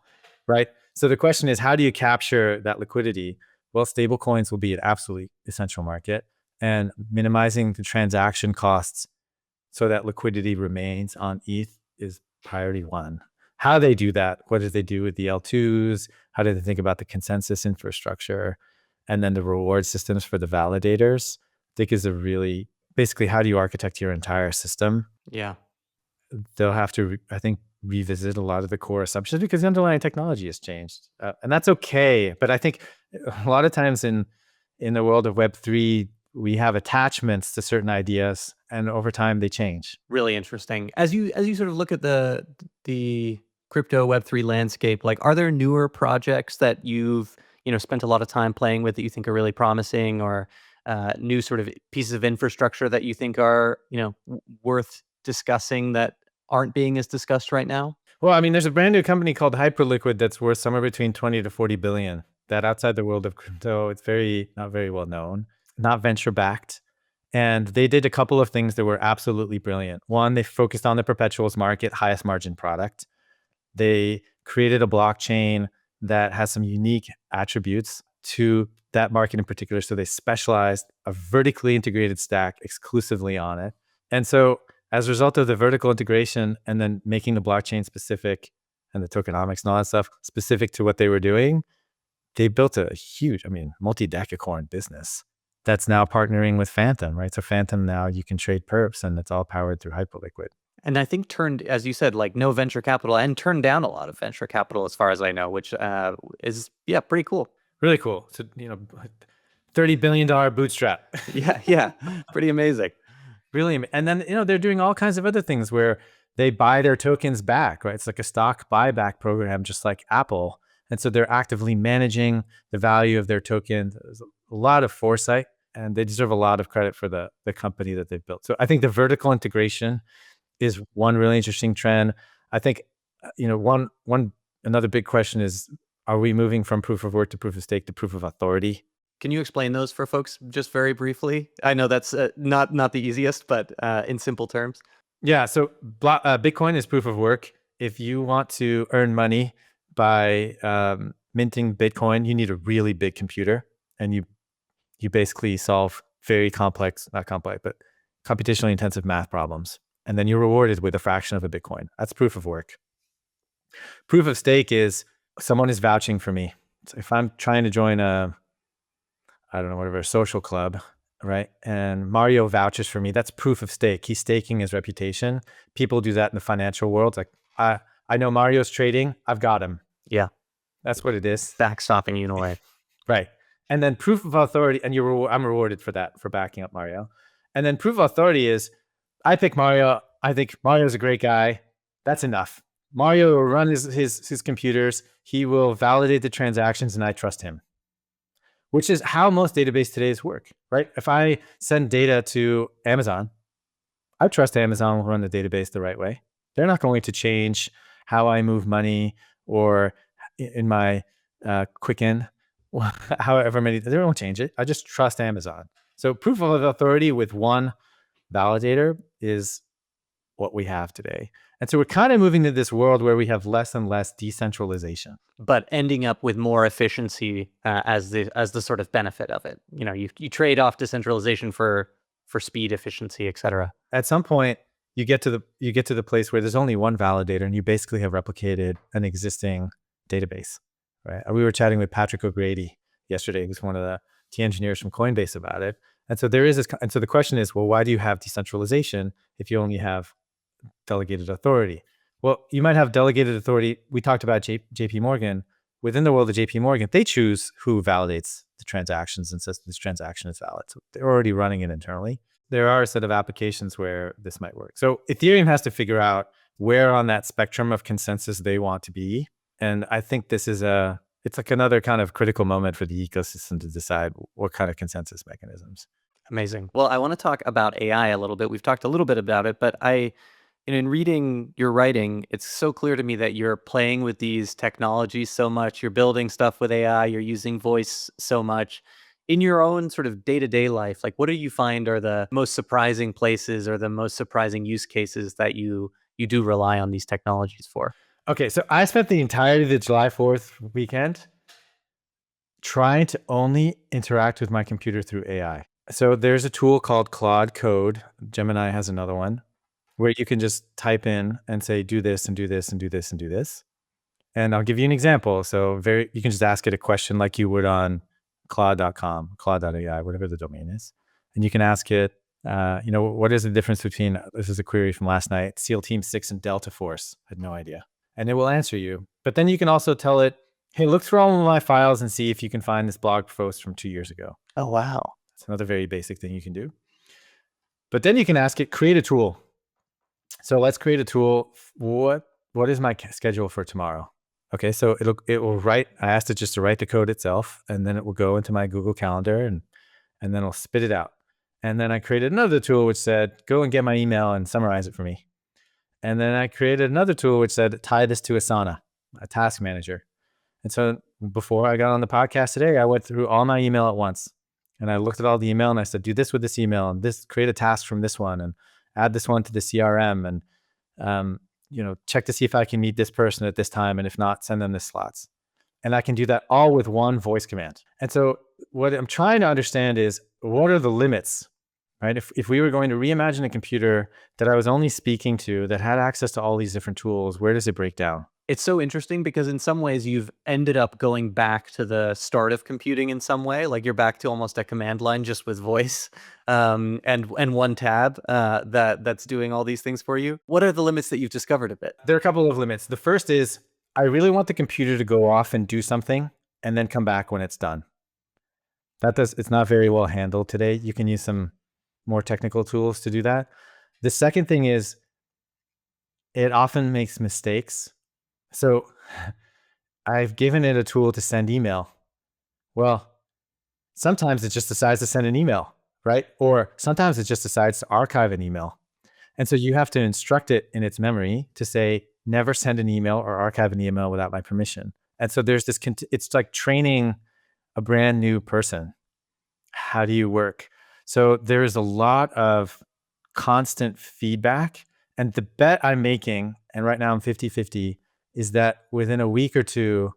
right? So the question is, how do you capture that liquidity? Well, stable coins will be an absolutely essential market, and minimizing the transaction costs so that liquidity remains on ETH is priority one. How they do that, what did they do with the L2s? How did they think about the consensus infrastructure? And then the reward systems for the validators, I think is a really, basically, how do you architect your entire system? Yeah. They'll have to, I think, revisit a lot of the core assumptions because the underlying technology has changed. And that's okay. But I think a lot of times in the world of Web3, we have attachments to certain ideas, and over time they change. Really interesting. As you sort of look at the crypto Web3 landscape, like are there newer projects that you've spent a lot of time playing with that you think are really promising, or new sort of pieces of infrastructure that you think are worth discussing that aren't being as discussed right now? Well, I mean, there's a brand new company called Hyperliquid that's worth somewhere between 20 to 40 billion. That outside the world of crypto, it's not very well known, not venture backed. And they did a couple of things that were absolutely brilliant. One, they focused on the perpetuals market, highest margin product. They created a blockchain that has some unique attributes to that market in particular. So they specialized a vertically integrated stack exclusively on it. And so as a result of the vertical integration and then making the blockchain specific and the tokenomics and all that stuff specific to what they were doing, they built a huge, multi-decacorn business that's now partnering with Phantom, right? So Phantom now you can trade perps, and it's all powered through Hyperliquid. And I think turned, as you said, like no venture capital, and turned down a lot of venture capital as far as I know, which is pretty cool. Really cool. So $30 billion bootstrap. Yeah, pretty amazing. Really, and then they're doing all kinds of other things where they buy their tokens back, right? It's like a stock buyback program, just like Apple. And so they're actively managing the value of their tokens. There's a lot of foresight, and they deserve a lot of credit for the company that they've built. So I think the vertical integration is one really interesting trend. I think, another big question is, are we moving from proof of work to proof of stake to proof of authority? Can you explain those for folks just very briefly? I know that's not the easiest, but in simple terms. Yeah, so Bitcoin is proof of work. If you want to earn money by minting Bitcoin, you need a really big computer, and you basically solve very complex, not complex, but computationally intensive math problems. And then you're rewarded with a fraction of a Bitcoin. That's proof of work. Proof of stake is someone is vouching for me. So if I'm trying to join a social club, right? And Mario vouches for me, that's proof of stake. He's staking his reputation. People do that in the financial world. Like, I know Mario's trading, I've got him. Yeah. That's what it is. Backstopping you in a way. Right. And then proof of authority, and I'm rewarded for that, for backing up Mario. And then proof of authority is, I pick Mario. I think Mario's a great guy. That's enough. Mario will run his computers. He will validate the transactions, and I trust him. Which is how most database todays work, right? If I send data to Amazon, I trust Amazon will run the database the right way. They're not going to change how I move money or in my Quicken, however many, they won't change it. I just trust Amazon. So proof of authority with one validator is what we have today. And so we're kind of moving to this world where we have less and less decentralization, but ending up with more efficiency as the sort of benefit of it. You know, you trade off decentralization for speed, efficiency, etc. At some point, you get to the place where there's only one validator, and you basically have replicated an existing database, right? We were chatting with Patrick O'Grady yesterday, who's one of the key engineers from Coinbase about it. And so there is this, and so the question is, well, why do you have decentralization if you only have delegated authority? Well, you might have delegated authority. We talked about JP Morgan. Within the world of JP Morgan, they choose who validates the transactions and says this transaction is valid. So they're already running it internally. There are a set of applications where this might work. So Ethereum has to figure out where on that spectrum of consensus they want to be. And I think this is it's like another kind of critical moment for the ecosystem to decide what kind of consensus mechanisms. Amazing. Well, I want to talk about AI a little bit. We've talked a little bit about it, but in reading your writing, it's so clear to me that you're playing with these technologies so much. You're building stuff with AI. You're using voice so much. In your own sort of day-to-day life, like, what do you find are the most surprising places or the most surprising use cases that you do rely on these technologies for? Okay, so I spent the entirety of the July 4th weekend trying to only interact with my computer through AI. So there's a tool called Claude Code. Gemini has another one where you can just type in and say, do this and do this and do this and do this. And I'll give you an example. So you can just ask it a question like you would on Claude.com, Claude.ai, whatever the domain is. And you can ask it, what is the difference between, this is a query from last night, SEAL Team 6 and Delta Force? I had no idea. And it will answer you. But then you can also tell it, hey, look through all of my files and see if you can find this blog post from 2 years ago. Oh, wow. It's another very basic thing you can do. But then you can ask it, create a tool. So let's create a tool. What is my schedule for tomorrow? Okay, so it will write. I asked it just to write the code itself, and then it will go into my Google Calendar, and then it'll spit it out. And then I created another tool which said, go and get my email and summarize it for me. And then I created another tool which said, tie this to Asana, a task manager. And so before I got on the podcast today, I went through all my email at once. And I looked at all the email and I said, do this with this email and this, create a task from this one and add this one to the CRM and, check to see if I can meet this person at this time. And if not, send them the slots. And I can do that all with one voice command. And so what I'm trying to understand is, what are the limits, right? If we were going to reimagine a computer that I was only speaking to that had access to all these different tools, where does it break down? It's so interesting because in some ways you've ended up going back to the start of computing in some way. Like you're back to almost a command line just with voice and one tab that's doing all these things for you. What are the limits that you've discovered a bit? There are a couple of limits. The first is I really want the computer to go off and do something and then come back when it's done. It's not very well handled today. You can use some more technical tools to do that. The second thing is it often makes mistakes. So I've given it a tool to send email. Well, sometimes it just decides to send an email, right? Or sometimes it just decides to archive an email. And so you have to instruct it in its memory to say, never send an email or archive an email without my permission. And so there's this, it's like training a brand new person. How do you work? So there is a lot of constant feedback. And the bet I'm making, and right now I'm 50-50, is that within a week or two,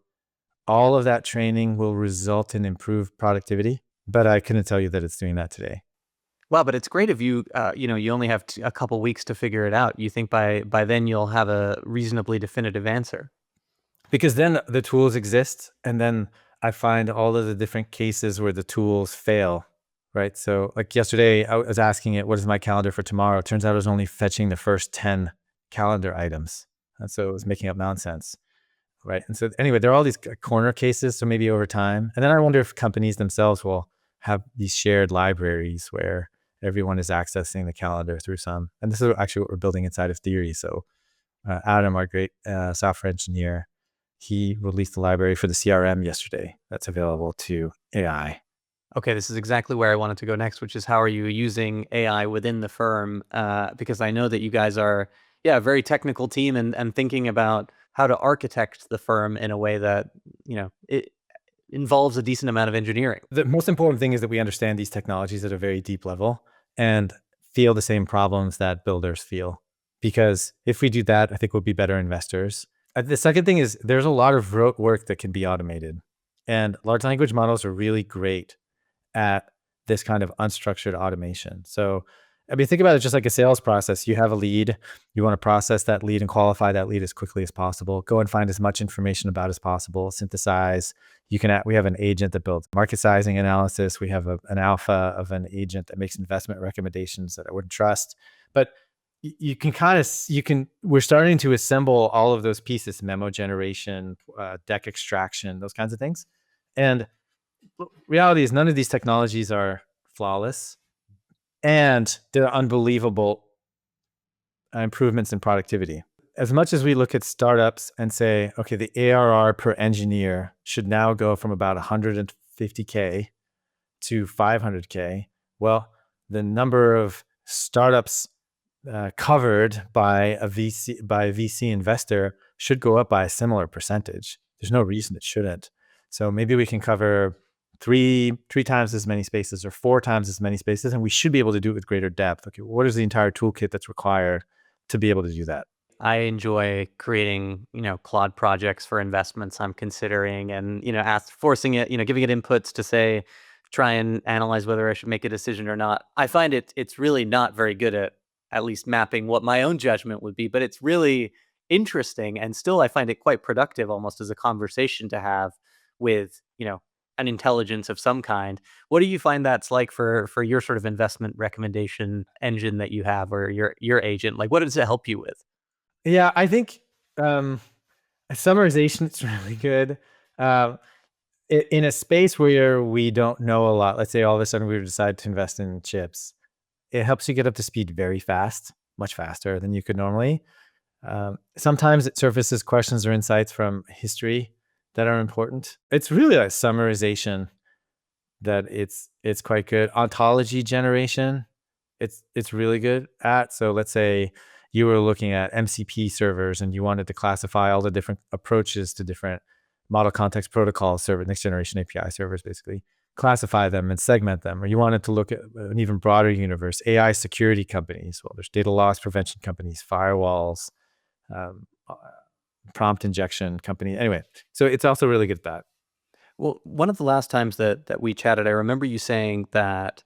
all of that training will result in improved productivity. But I couldn't tell you that it's doing that today. Wow, but it's great if you, you only have a couple weeks to figure it out. You think by then you'll have a reasonably definitive answer? Because then the tools exist, and then I find all of the different cases where the tools fail, right? So like yesterday, I was asking it, what is my calendar for tomorrow? It turns out it was only fetching the first 10 calendar items. And so it was making up nonsense. right? And so anyway, there are all these corner cases. So maybe over time, and then I wonder if companies themselves will have these shared libraries where everyone is accessing the calendar through some. And this is actually what we're building inside of Theory. So Adam, our great software engineer, he released the library for the CRM yesterday that's available to AI. Okay, this is exactly where I wanted to go next, which is how are you using AI within the firm? Because I know that you guys are, a very technical team and thinking about how to architect the firm in a way that, it involves a decent amount of engineering. The most important thing is that we understand these technologies at a very deep level and feel the same problems that builders feel. Because if we do that, I think we'll be better investors. The second thing is there's a lot of rote work that can be automated. And large language models are really great at this kind of unstructured automation. So, I mean, think about it just like a sales process. You have a lead, you want to process that lead and qualify that lead as quickly as possible. Go and find as much information about as possible, synthesize. We have an agent that builds market sizing analysis. We have an alpha of an agent that makes investment recommendations that I wouldn't trust. But we're starting to assemble all of those pieces, memo generation, deck extraction, those kinds of things. And reality is none of these technologies are flawless, and there are unbelievable improvements in productivity. As much as we look at startups and say, okay, the ARR per engineer should now go from about 150K to 500K. Well, the number of startups covered by a VC investor should go up by a similar percentage. There's no reason it shouldn't. So maybe we can cover three times as many spaces or 4 times as many spaces, and we should be able to do it with greater depth. Okay, what is the entire toolkit that's required to be able to do that? I enjoy creating, Claude projects for investments I'm considering and, forcing it, giving it inputs to say, try and analyze whether I should make a decision or not. I find it's really not very good at least mapping what my own judgment would be, but it's really interesting. And still, I find it quite productive almost as a conversation to have with, an intelligence of some kind. What do you find that's like for your sort of investment recommendation engine that you have or your agent? Like, what does it help you with? Yeah, I think summarization is really good. In a space where we don't know a lot, let's say all of a sudden we decide to invest in chips, it helps you get up to speed very fast, much faster than you could normally. Sometimes it surfaces questions or insights from history that are important. It's really like summarization that it's quite good. Ontology generation, it's really good at. So let's say you were looking at MCP servers and you wanted to classify all the different approaches to different model context protocol server, next generation API servers, basically classify them and segment them. Or you wanted to look at an even broader universe, AI security companies. Well, there's data loss prevention companies, firewalls, um, prompt injection company. Anyway, so it's also really good at that. Well, one of the last times that we chatted, I remember you saying that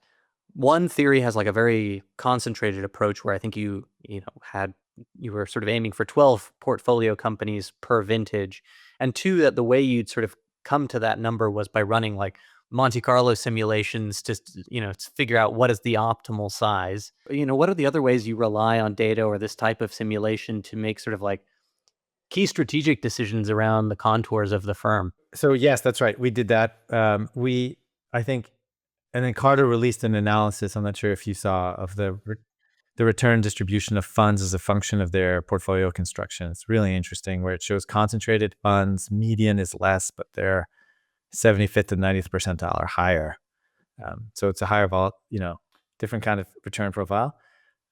one theory has like a very concentrated approach where I think you were sort of aiming for 12 portfolio companies per vintage, and two, that the way you'd sort of come to that number was by running like Monte Carlo simulations to to figure out what is the optimal size. What are the other ways you rely on data or this type of simulation to make sort of like key strategic decisions around the contours of the firm? So yes, that's right. We did that. I think, and then Carter released an analysis. I'm not sure if you saw of the return distribution of funds as a function of their portfolio construction. It's really interesting where it shows concentrated funds, median is less, but they're 75th to 90th percentile or higher. So it's a higher different kind of return profile.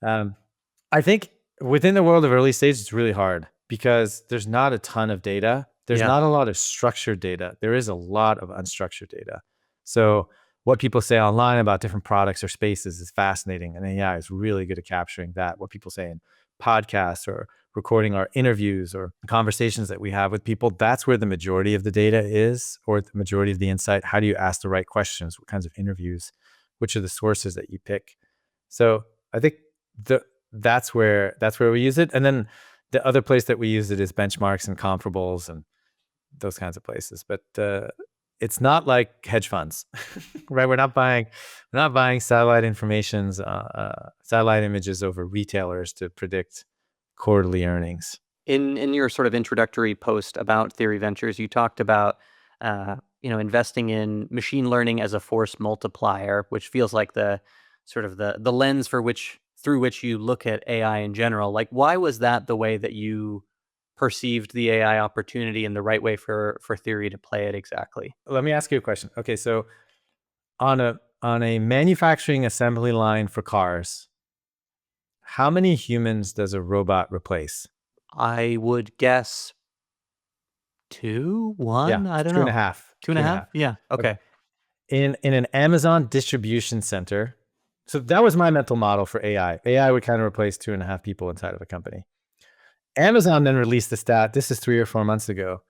I think within the world of early stage, it's really hard because there's not a ton of data. There's Yeah. not a lot of structured data. There is a lot of unstructured data. So what people say online about different products or spaces is fascinating. And AI is really good at capturing that. What people say in podcasts or recording our interviews or conversations that we have with people, that's where the majority of the data is, or the majority of the insight. How do you ask the right questions? What kinds of interviews? Which are the sources that you pick? So I think that's where we use it. And then the other place that we use it is benchmarks and comparables and those kinds of places. But it's not like hedge funds, right? We're not buying satellite satellite images over retailers to predict quarterly earnings. In your sort of introductory post about Theory Ventures, you talked about investing in machine learning as a force multiplier, which feels like the sort of the lens through which you look at AI in general. Like, why was that the way that you perceived the AI opportunity and the right way for Theory to play it exactly? Let me ask you a question. Okay, so on a manufacturing assembly line for cars, how many humans does a robot replace? I would guess two, Yeah, one, I don't two and a know. half. Two and Two a and a half? half. Yeah. Okay. Okay. In an Amazon distribution center. So that was my mental model for AI. AI would kind of replace 2.5 people inside of a company. Amazon then released the stat, this is 3 or 4 months ago,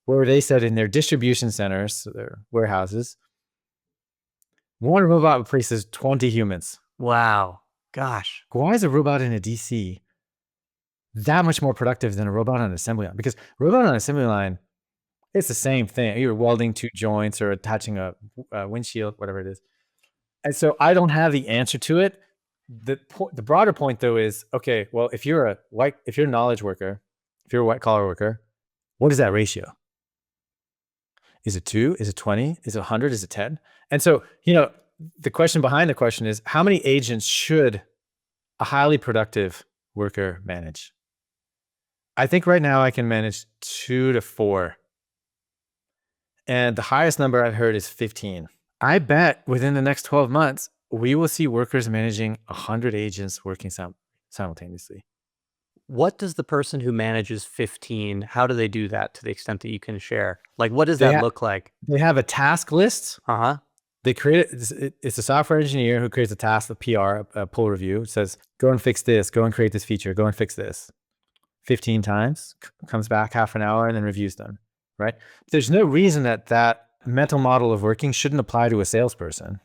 where they said in their distribution centers, so their warehouses, one robot replaces 20 humans. Wow. Gosh. Why is a robot in a DC that much more productive than a robot on an assembly line? Because a robot on an assembly line, it's the same thing. You're welding 2 joints or attaching a windshield, whatever it is. And so I don't have the answer to it. The broader point though is, okay, well, if you're a knowledge worker, if you're a white collar worker, what is that ratio? Is it 2? Is it 20? Is it 100? Is it 10? And so, the question behind the question is, how many agents should a highly productive worker manage? I think right now I can manage 2 to 4. And the highest number I've heard is 15. I bet within the next 12 months, we will see workers managing 100 agents working simultaneously. What does the person who manages 15, how do they do that to the extent that you can share? Like, what does They, that ha- look like? they have a task list. Uh-huh. They create it. It's a software engineer who creates a task, a PR, a pull review. It says, go and fix this, go and create this feature, go and fix this. 15 times, comes back half an hour, and then reviews them, right? There's no reason that mental model of working shouldn't apply to a salesperson,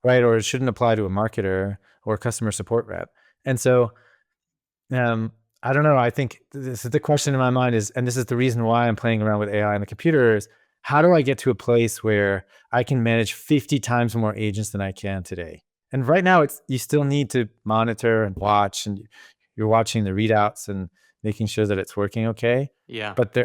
right? Or it shouldn't apply to a marketer or a customer support rep. And so, I don't know. I think this is the question in my mind is, and this is the reason why I'm playing around with AI on the computer is, how do I get to a place where I can manage 50 times more agents than I can today? And right now, you still need to monitor and watch, and you're watching the readouts and making sure that it's working okay. Yeah. But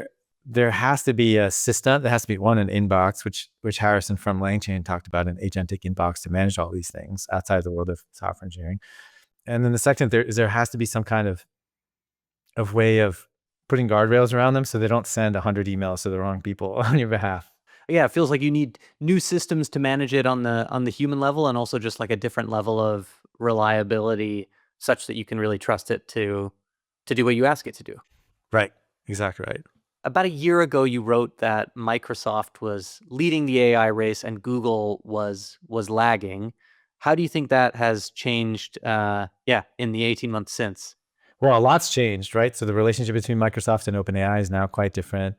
there has to be a system. There has to be one, an inbox, which Harrison from LangChain talked about, an agentic inbox to manage all these things outside the world of software engineering. And then the second, there has to be some kind of way of putting guardrails around them so they don't send 100 emails to the wrong people on your behalf. Yeah, it feels like you need new systems to manage it on the human level, and also just like a different level of reliability such that you can really trust it to do what you ask it to do. Right. Exactly right. About a year ago, you wrote that Microsoft was leading the AI race and Google was lagging. How do you think that has changed in the 18 months since? Well, a lot's changed, right? So the relationship between Microsoft and OpenAI is now quite different.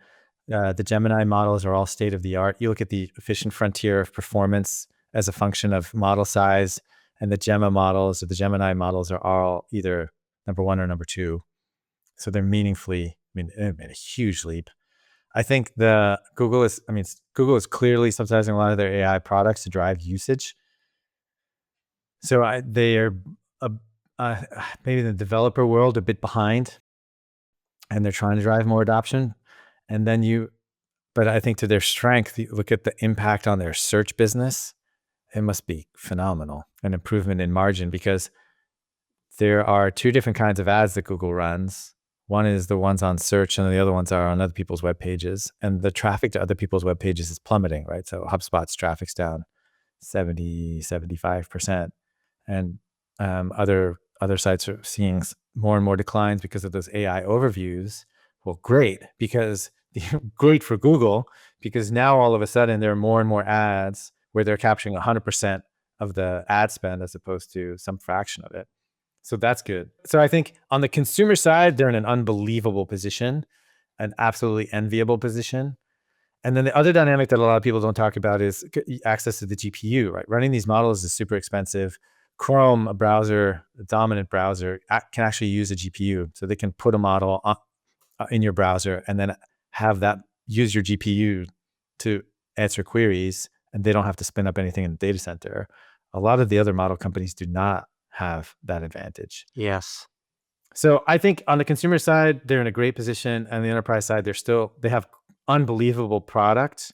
The Gemini models are all state of the art. You look at the efficient frontier of performance as a function of model size, and the Gemma models or the Gemini models are all either number 1 or number 2. So they're meaningfully, they've made a huge leap. I think Google is clearly subsidizing a lot of their AI products to drive usage. So they are maybe the developer world a bit behind, and they're trying to drive more adoption. And then but I think to their strength, you look at the impact on their search business, it must be phenomenal, an improvement in margin, because there are 2 different kinds of ads that Google runs. One is the ones on search, and the other ones are on other people's web pages. And the traffic to other people's web pages is plummeting, right? So HubSpot's traffic's down 70, 75%. And other sites are seeing more and more declines because of those AI overviews. Well, great, because great for Google, because now all of a sudden there are more and more ads where they're capturing 100% of the ad spend as opposed to some fraction of it. So that's good. So I think on the consumer side, they're in an unbelievable position, an absolutely enviable position. And then the other dynamic that a lot of people don't talk about is access to the GPU, right? Running these models is super expensive. Chrome, a dominant browser, can actually use a GPU. So they can put a model in your browser and then have that use your GPU to answer queries, and they don't have to spin up anything in the data center. A lot of the other model companies do not have that advantage. Yes. So I think on the consumer side, they're in a great position, and the enterprise side, they have unbelievable product,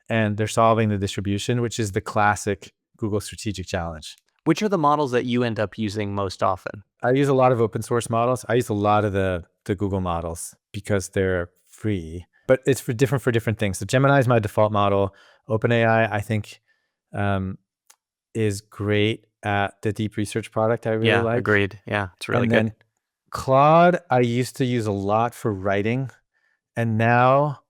and they're solving the distribution, which is the classic Google strategic challenge. Which are the models that you end up using most often? I use a lot of open source models. I use a lot of the Google models because they're free, but it's for different things. So Gemini is my default model. OpenAI, I think, is great at the deep research product. I really Yeah, like. agreed. Yeah, it's really And good. then Claude, I used to use a lot for writing, and now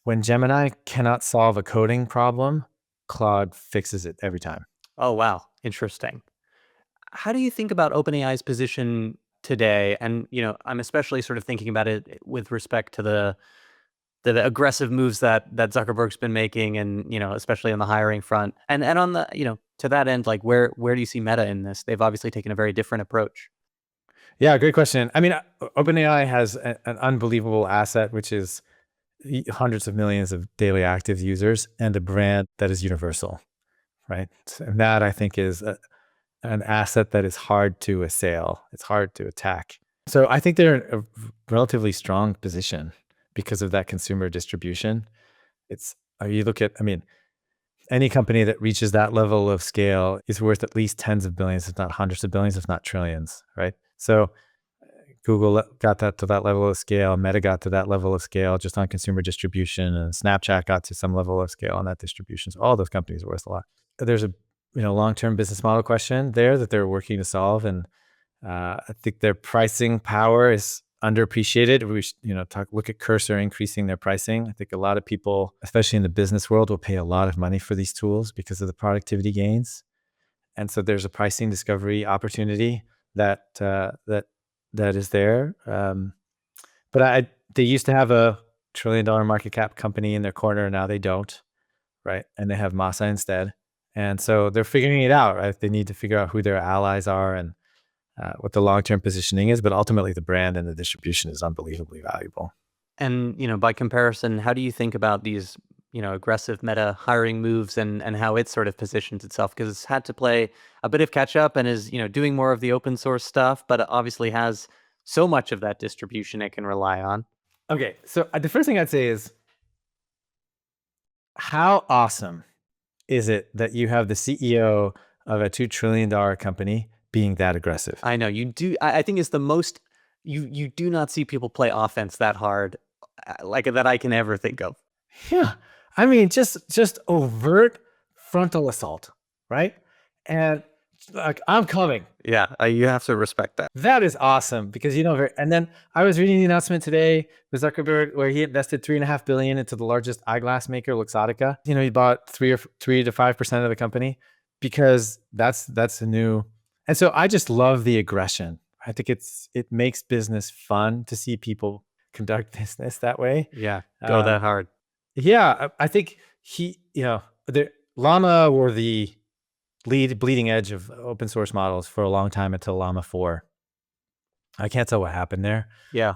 when Gemini cannot solve a coding problem, Claude fixes it every time. Oh, wow. Interesting. How do you think about OpenAI's position today? And, I'm especially sort of thinking about it with respect to the aggressive moves that Zuckerberg's been making and, especially on the hiring front. And on the, to that end, like where do you see Meta in this? They've obviously taken a very different approach. Yeah, great question. I mean, OpenAI has an unbelievable asset, which is hundreds of millions of daily active users and a brand that is universal, right? And that I think is an asset that is hard to assail. It's hard to attack. So I think they're in a relatively strong position because of that consumer distribution. You look at, I mean, any company that reaches that level of scale is worth at least tens of billions, if not hundreds of billions, if not trillions, right? So Google got that to that level of scale. Meta got to that level of scale just on consumer distribution, and Snapchat got to some level of scale on that distribution. So all those companies are worth a lot. There's a long-term business model question there that they're working to solve, and I think their pricing power is underappreciated. We look at Cursor increasing their pricing. I think a lot of people, especially in the business world, will pay a lot of money for these tools because of the productivity gains. And so there's a pricing discovery opportunity that is there. But they used to have a $1 trillion market cap company in their corner. Now they don't, right? And they have Masa instead. And so they're figuring it out, right? They need to figure out who their allies are and what the long-term positioning is. But ultimately, the brand and the distribution is unbelievably valuable. And, by comparison, how do you think about these, aggressive Meta hiring moves and how it sort of positions itself? Because it's had to play a bit of catch up and is, doing more of the open source stuff, but obviously has so much of that distribution it can rely on. Okay, so the first thing I'd say is, how awesome is it that you have the CEO of a $2 trillion company being that aggressive? I know you do. I think it's the most, you do not see people play offense that hard, like that I can ever think of. Yeah. I mean, just overt frontal assault, right? And like, I'm coming. Yeah, you have to respect that. That is awesome because and then I was reading the announcement today with Zuckerberg where he invested $3.5 billion into the largest eyeglass maker, Luxottica. He bought 3 to 5% of the company because that's a new. And so I just love the aggression. I think it makes business fun to see people conduct business that way. Yeah, go that hard. Yeah, I think the Llama were the bleeding edge of open source models for a long time until Llama 4. I can't tell what happened there. Yeah.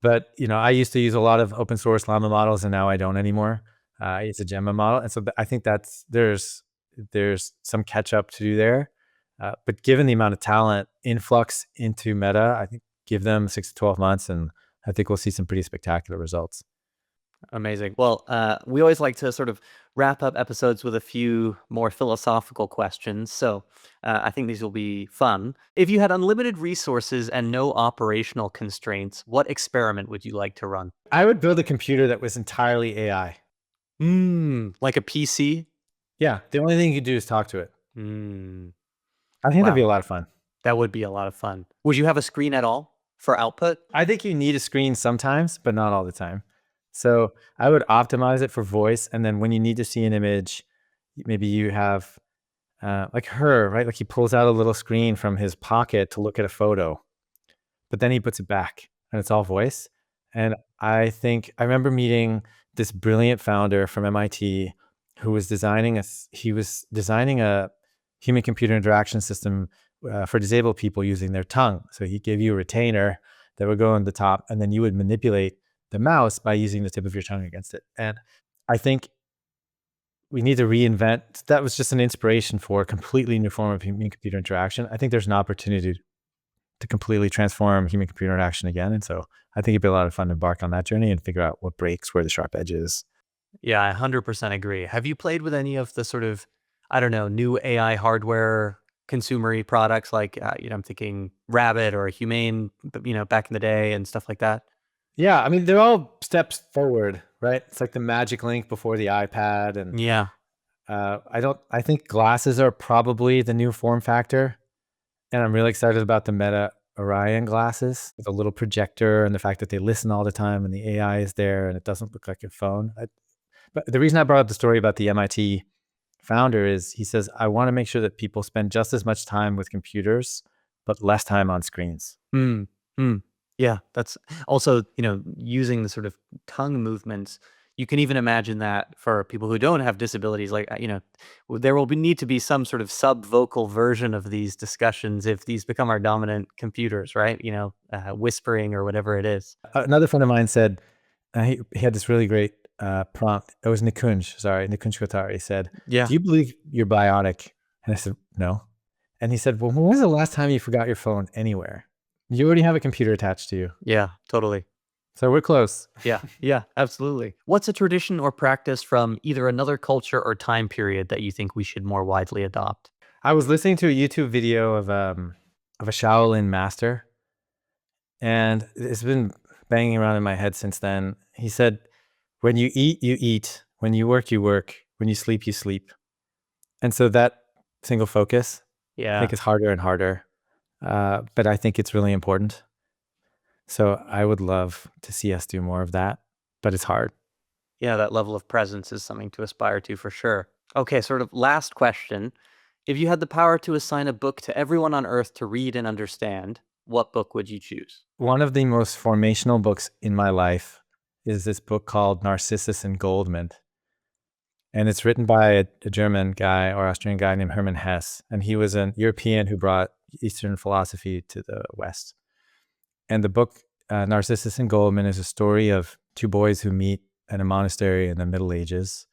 But I used to use a lot of open source Llama models, and now I don't anymore. It's a Gemma model, and so I think there's some catch up to do there. But given the amount of talent influx into Meta, I think give them 6 to 12 months, and I think we'll see some pretty spectacular results. Amazing. Well, we always like to sort of wrap up episodes with a few more philosophical questions. So I think these will be fun. If you had unlimited resources and no operational constraints, what experiment would you like to run? I would build a computer that was entirely AI. Like a PC? Yeah, the only thing you could do is talk to it. I think that'd be a lot of fun. That would be a lot of fun. Would you have a screen at all for output? I think you need a screen sometimes, but not all the time. So I would optimize it for voice. And then when you need to see an image, maybe you have like her, right? Like he pulls out a little screen from his pocket to look at a photo, but then he puts it back and it's all voice. And I remember meeting this brilliant founder from MIT who was designing a human computer interaction system for disabled people using their tongue. So he gave you a retainer that would go on the top, and then you would manipulate the mouse by using the tip of your tongue against it. And I think we need to reinvent. That was just an inspiration for a completely new form of human computer interaction. I think there's an opportunity to completely transform human-computer interaction again. And so I think it'd be a lot of fun to embark on that journey and figure out what breaks, where the sharp edge is. Yeah, I 100% agree. Have you played with any of the sort of, I don't know, new AI hardware consumery products like, I'm thinking Rabbit or Humane, back in the day and stuff like that? Yeah, I mean, they're all steps forward, right? It's like the Magic Link before the iPad. And Yeah. I think glasses are probably the new form factor. And I'm really excited about the Meta Orion glasses with a little projector and the fact that they listen all the time and the AI is there and it doesn't look like a phone. But the reason I brought up the story about the MIT founder is he says, I want to make sure that people spend just as much time with computers, but less time on screens. Hmm. Hmm. Yeah, that's also, using the sort of tongue movements. You can even imagine that for people who don't have disabilities, like, there will need to be some sort of sub-vocal version of these discussions if these become our dominant computers, right? Whispering or whatever it is. Another friend of mine said, he had this really great prompt. It was Nikunj Kotar. He said, Yeah. do you believe you're biotic? And I said, no. And he said, well, when was the last time you forgot your phone anywhere? You already have a computer attached to you. Yeah, totally. So we're close. Yeah, yeah, absolutely. What's a tradition or practice from either another culture or time period that you think we should more widely adopt? I was listening to a YouTube video of a Shaolin master, and it's been banging around in my head since then. He said, when you eat, you eat. When you work, you work. When you sleep, you sleep. And so that single focus, I Yeah. think, is harder and harder. But I think it's really important. So I would love to see us do more of that, but it's hard. Yeah, that level of presence is something to aspire to for sure. Okay, sort of last question. If you had the power to assign a book to everyone on earth to read and understand, what book would you choose? One of the most formational books in my life is this book called Narcissus and Goldmund. And it's written by a German guy or Austrian guy named Hermann Hesse. And he was an European who brought Eastern philosophy to the West. And the book, Narcissus and Goldmund, is a story of two boys who meet in a monastery in the Middle Ages.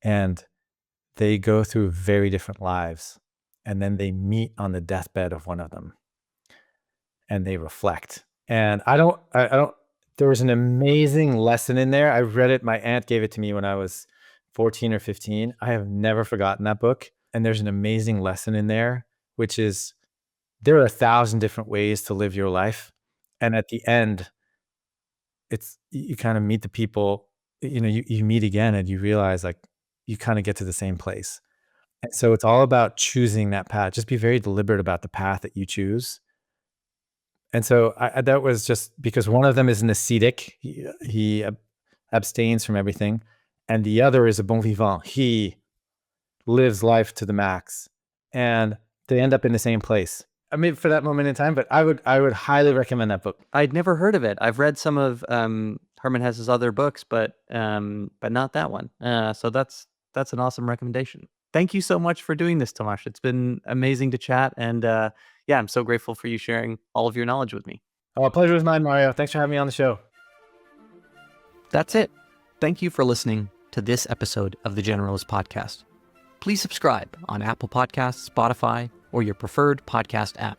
And they go through very different lives. And then they meet on the deathbed of one of them. And they reflect. And I don't, there was an amazing lesson in there. I read it. My aunt gave it to me when I was 14 or 15. I have never forgotten that book. And there's an amazing lesson in there, which is there are 1,000 different ways to live your life. And at the end, you kind of meet the people, you meet again and you realize like you kind of get to the same place. And so it's all about choosing that path. Just be very deliberate about the path that you choose. And so that was just because one of them is an ascetic. He abstains from everything. And the other is a bon vivant. He lives life to the max. And they end up in the same place. I mean, for that moment in time, but I would highly recommend that book. I'd never heard of it. I've read some of Herman Hesse's other books, but not that one. So that's an awesome recommendation. Thank you so much for doing this, Tomasz. It's been amazing to chat, and I'm so grateful for you sharing all of your knowledge with me. Oh, pleasure was mine, Mario. Thanks for having me on the show. That's it. Thank you for listening to this episode of the Generalist Podcast. Please subscribe on Apple Podcasts, Spotify, or your preferred podcast app.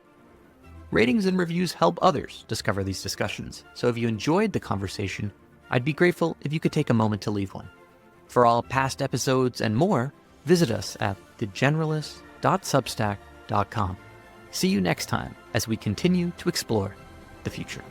Ratings and reviews help others discover these discussions, so if you enjoyed the conversation, I'd be grateful if you could take a moment to leave one. For all past episodes and more, visit us at thegeneralist.substack.com. See you next time as we continue to explore the future.